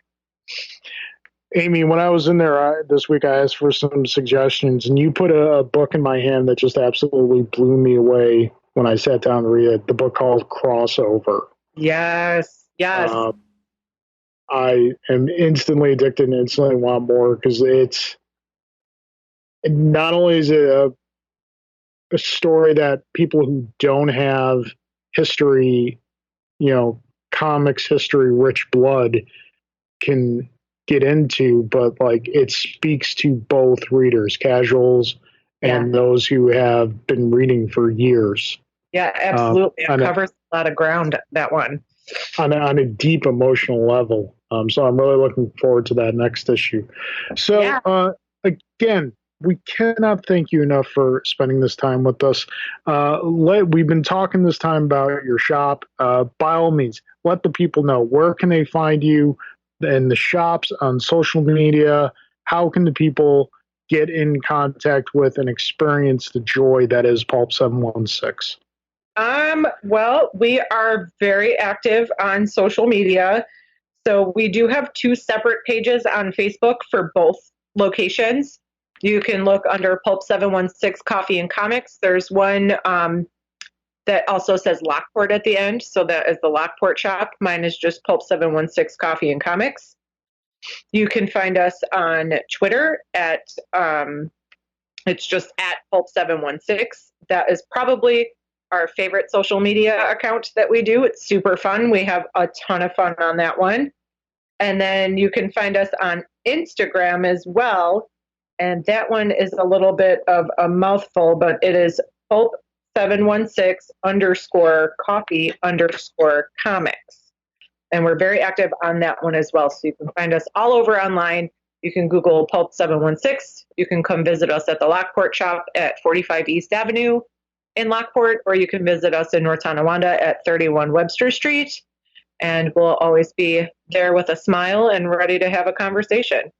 Amy, when I was in there this week, I asked for some suggestions, and you put a book in my hand that just absolutely blew me away when I sat down to read it. The book called Crossover. Yes. I am instantly addicted and instantly want more because it's not only is it a story that people who don't have history, comics history, rich blood can get into, but like it speaks to both readers, casuals, and those who have been reading for years. Yeah, absolutely. It covers a lot of ground, that one. On a deep emotional level. So I'm really looking forward to that next issue. So again, we cannot thank you enough for spending this time with us. We've been talking this time about your shop. By all means, let the people know, where can they find you in the shops, on social media. How can the people get in contact with and experience the joy that is Pulp 716? Well, we are very active on social media. So we do have 2 separate pages on Facebook for both locations. You can look under Pulp 716 Coffee and Comics. There's one that also says Lockport at the end. So that is the Lockport shop. Mine is just Pulp 716 Coffee and Comics. You can find us on Twitter at, it's just at Pulp 716. That is probably our favorite social media account that we do. It's super fun. We have a ton of fun on that one. And then you can find us on Instagram as well. And that one is a little bit of a mouthful, but it is Pulp 716 _ coffee _ comics. And we're very active on that one as well. So you can find us all over online. You can Google Pulp 716. You can come visit us at the Lockport shop at 45 East Avenue in Lockport, or you can visit us in North Tonawanda at 31 Webster Street. And we'll always be there with a smile and ready to have a conversation.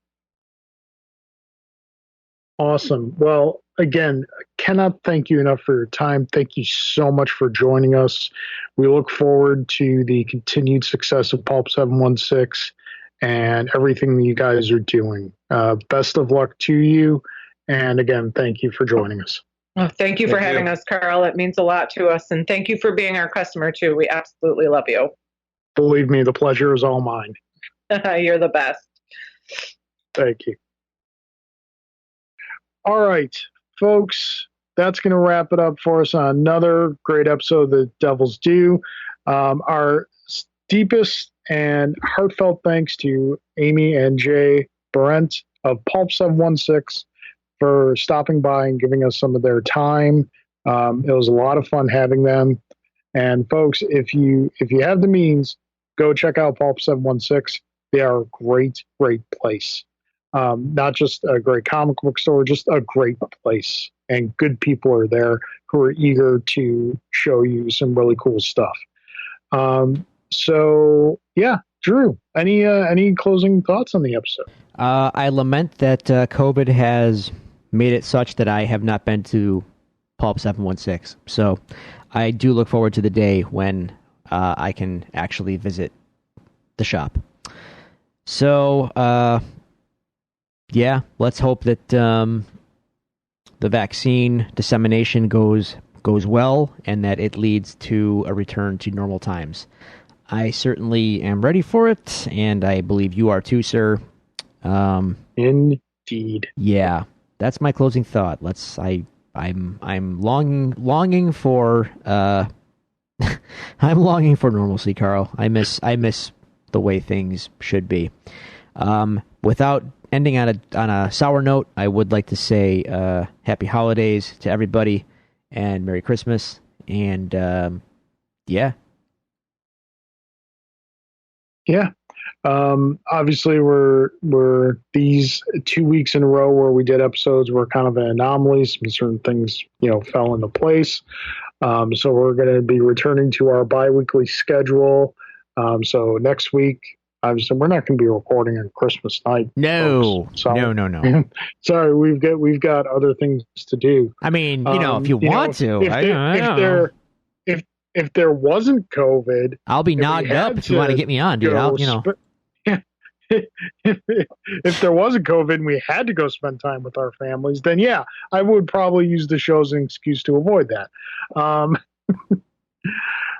Awesome. Well, again, cannot thank you enough for your time. Thank you so much for joining us. We look forward to the continued success of Pulp 716 and everything that you guys are doing. Best of luck to you. And again, thank you for joining us. Oh, thank you for having us, Carl. It means a lot to us. And thank you for being our customer, too. We absolutely love you. Believe me, the pleasure is all mine. You're the best. Thank you. All right, folks, that's going to wrap it up for us on another great episode of The Devil's Due. Our deepest and heartfelt thanks to Amy and Jay Berent of Pulp 716 for stopping by and giving us some of their time. It was a lot of fun having them. And folks, if you have the means, go check out Pulp 716. They are a great, great place. Not just a great comic book store, just a great place. And good people are there who are eager to show you some really cool stuff. So, yeah, Drew, any closing thoughts on the episode? I lament that COVID has made it such that I have not been to Pulp 716. So I do look forward to the day when I can actually visit the shop. So, yeah, let's hope that the vaccine dissemination goes well and that it leads to a return to normal times. I certainly am ready for it, and I believe you are too, sir. Indeed. Yeah, that's my closing thought. I'm longing for I'm longing for normalcy, Carl. I miss the way things should be. Without ending on a sour note, I would like to say happy holidays to everybody and Merry Christmas. And yeah. Obviously, we're these 2 weeks in a row where we did episodes were kind of an anomaly. Some certain things fell into place. So we're going to be returning to our bi-weekly schedule. So next week, obviously, we're not going to be recording on Christmas night. No, no. Sorry, we've got other things to do. I mean, if you want to, if there wasn't COVID, I'll be knocked up if you want to get me on, dude. If there wasn't COVID and we had to go spend time with our families, then yeah, I would probably use the show as an excuse to avoid that.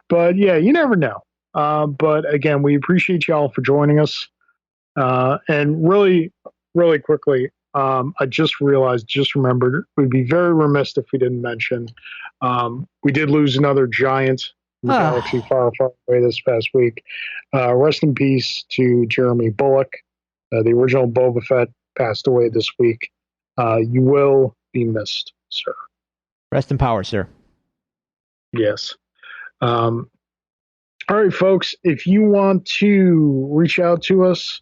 But yeah, you never know. But again, we appreciate y'all for joining us. And really, really quickly, I just remembered, we'd be very remiss if we didn't mention, we did lose another giant in the galaxy far, far away this past week. Rest in peace to Jeremy Bulloch. The original Boba Fett passed away this week. You will be missed, sir. Rest in power, sir. Yes. All right, folks, if you want to reach out to us,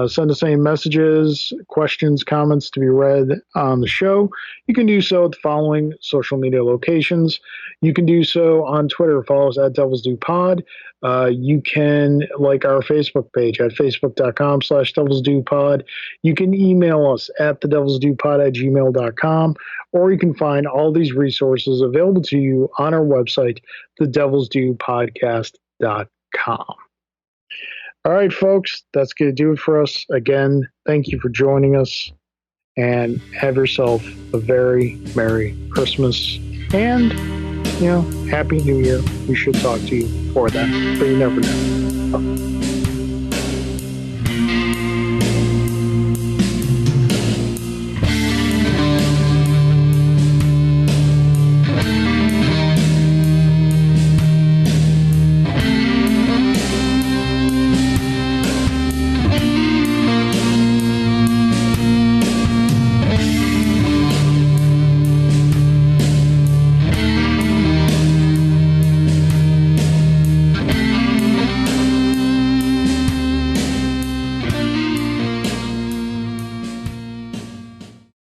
Send us any messages, questions, comments to be read on the show. You can do so at the following social media locations. You can do so on Twitter. Follow us at Devils Do Pod. You can like our Facebook page at facebook.com/Devils Do Pod. You can email us at thedevilsdopod@gmail.com, or you can find all these resources available to you on our website, thedevilsdopodcast.com. All right, folks, that's going to do it for us. Again, thank you for joining us, and have yourself a very Merry Christmas and, Happy New Year. We should talk to you before that, but you never know.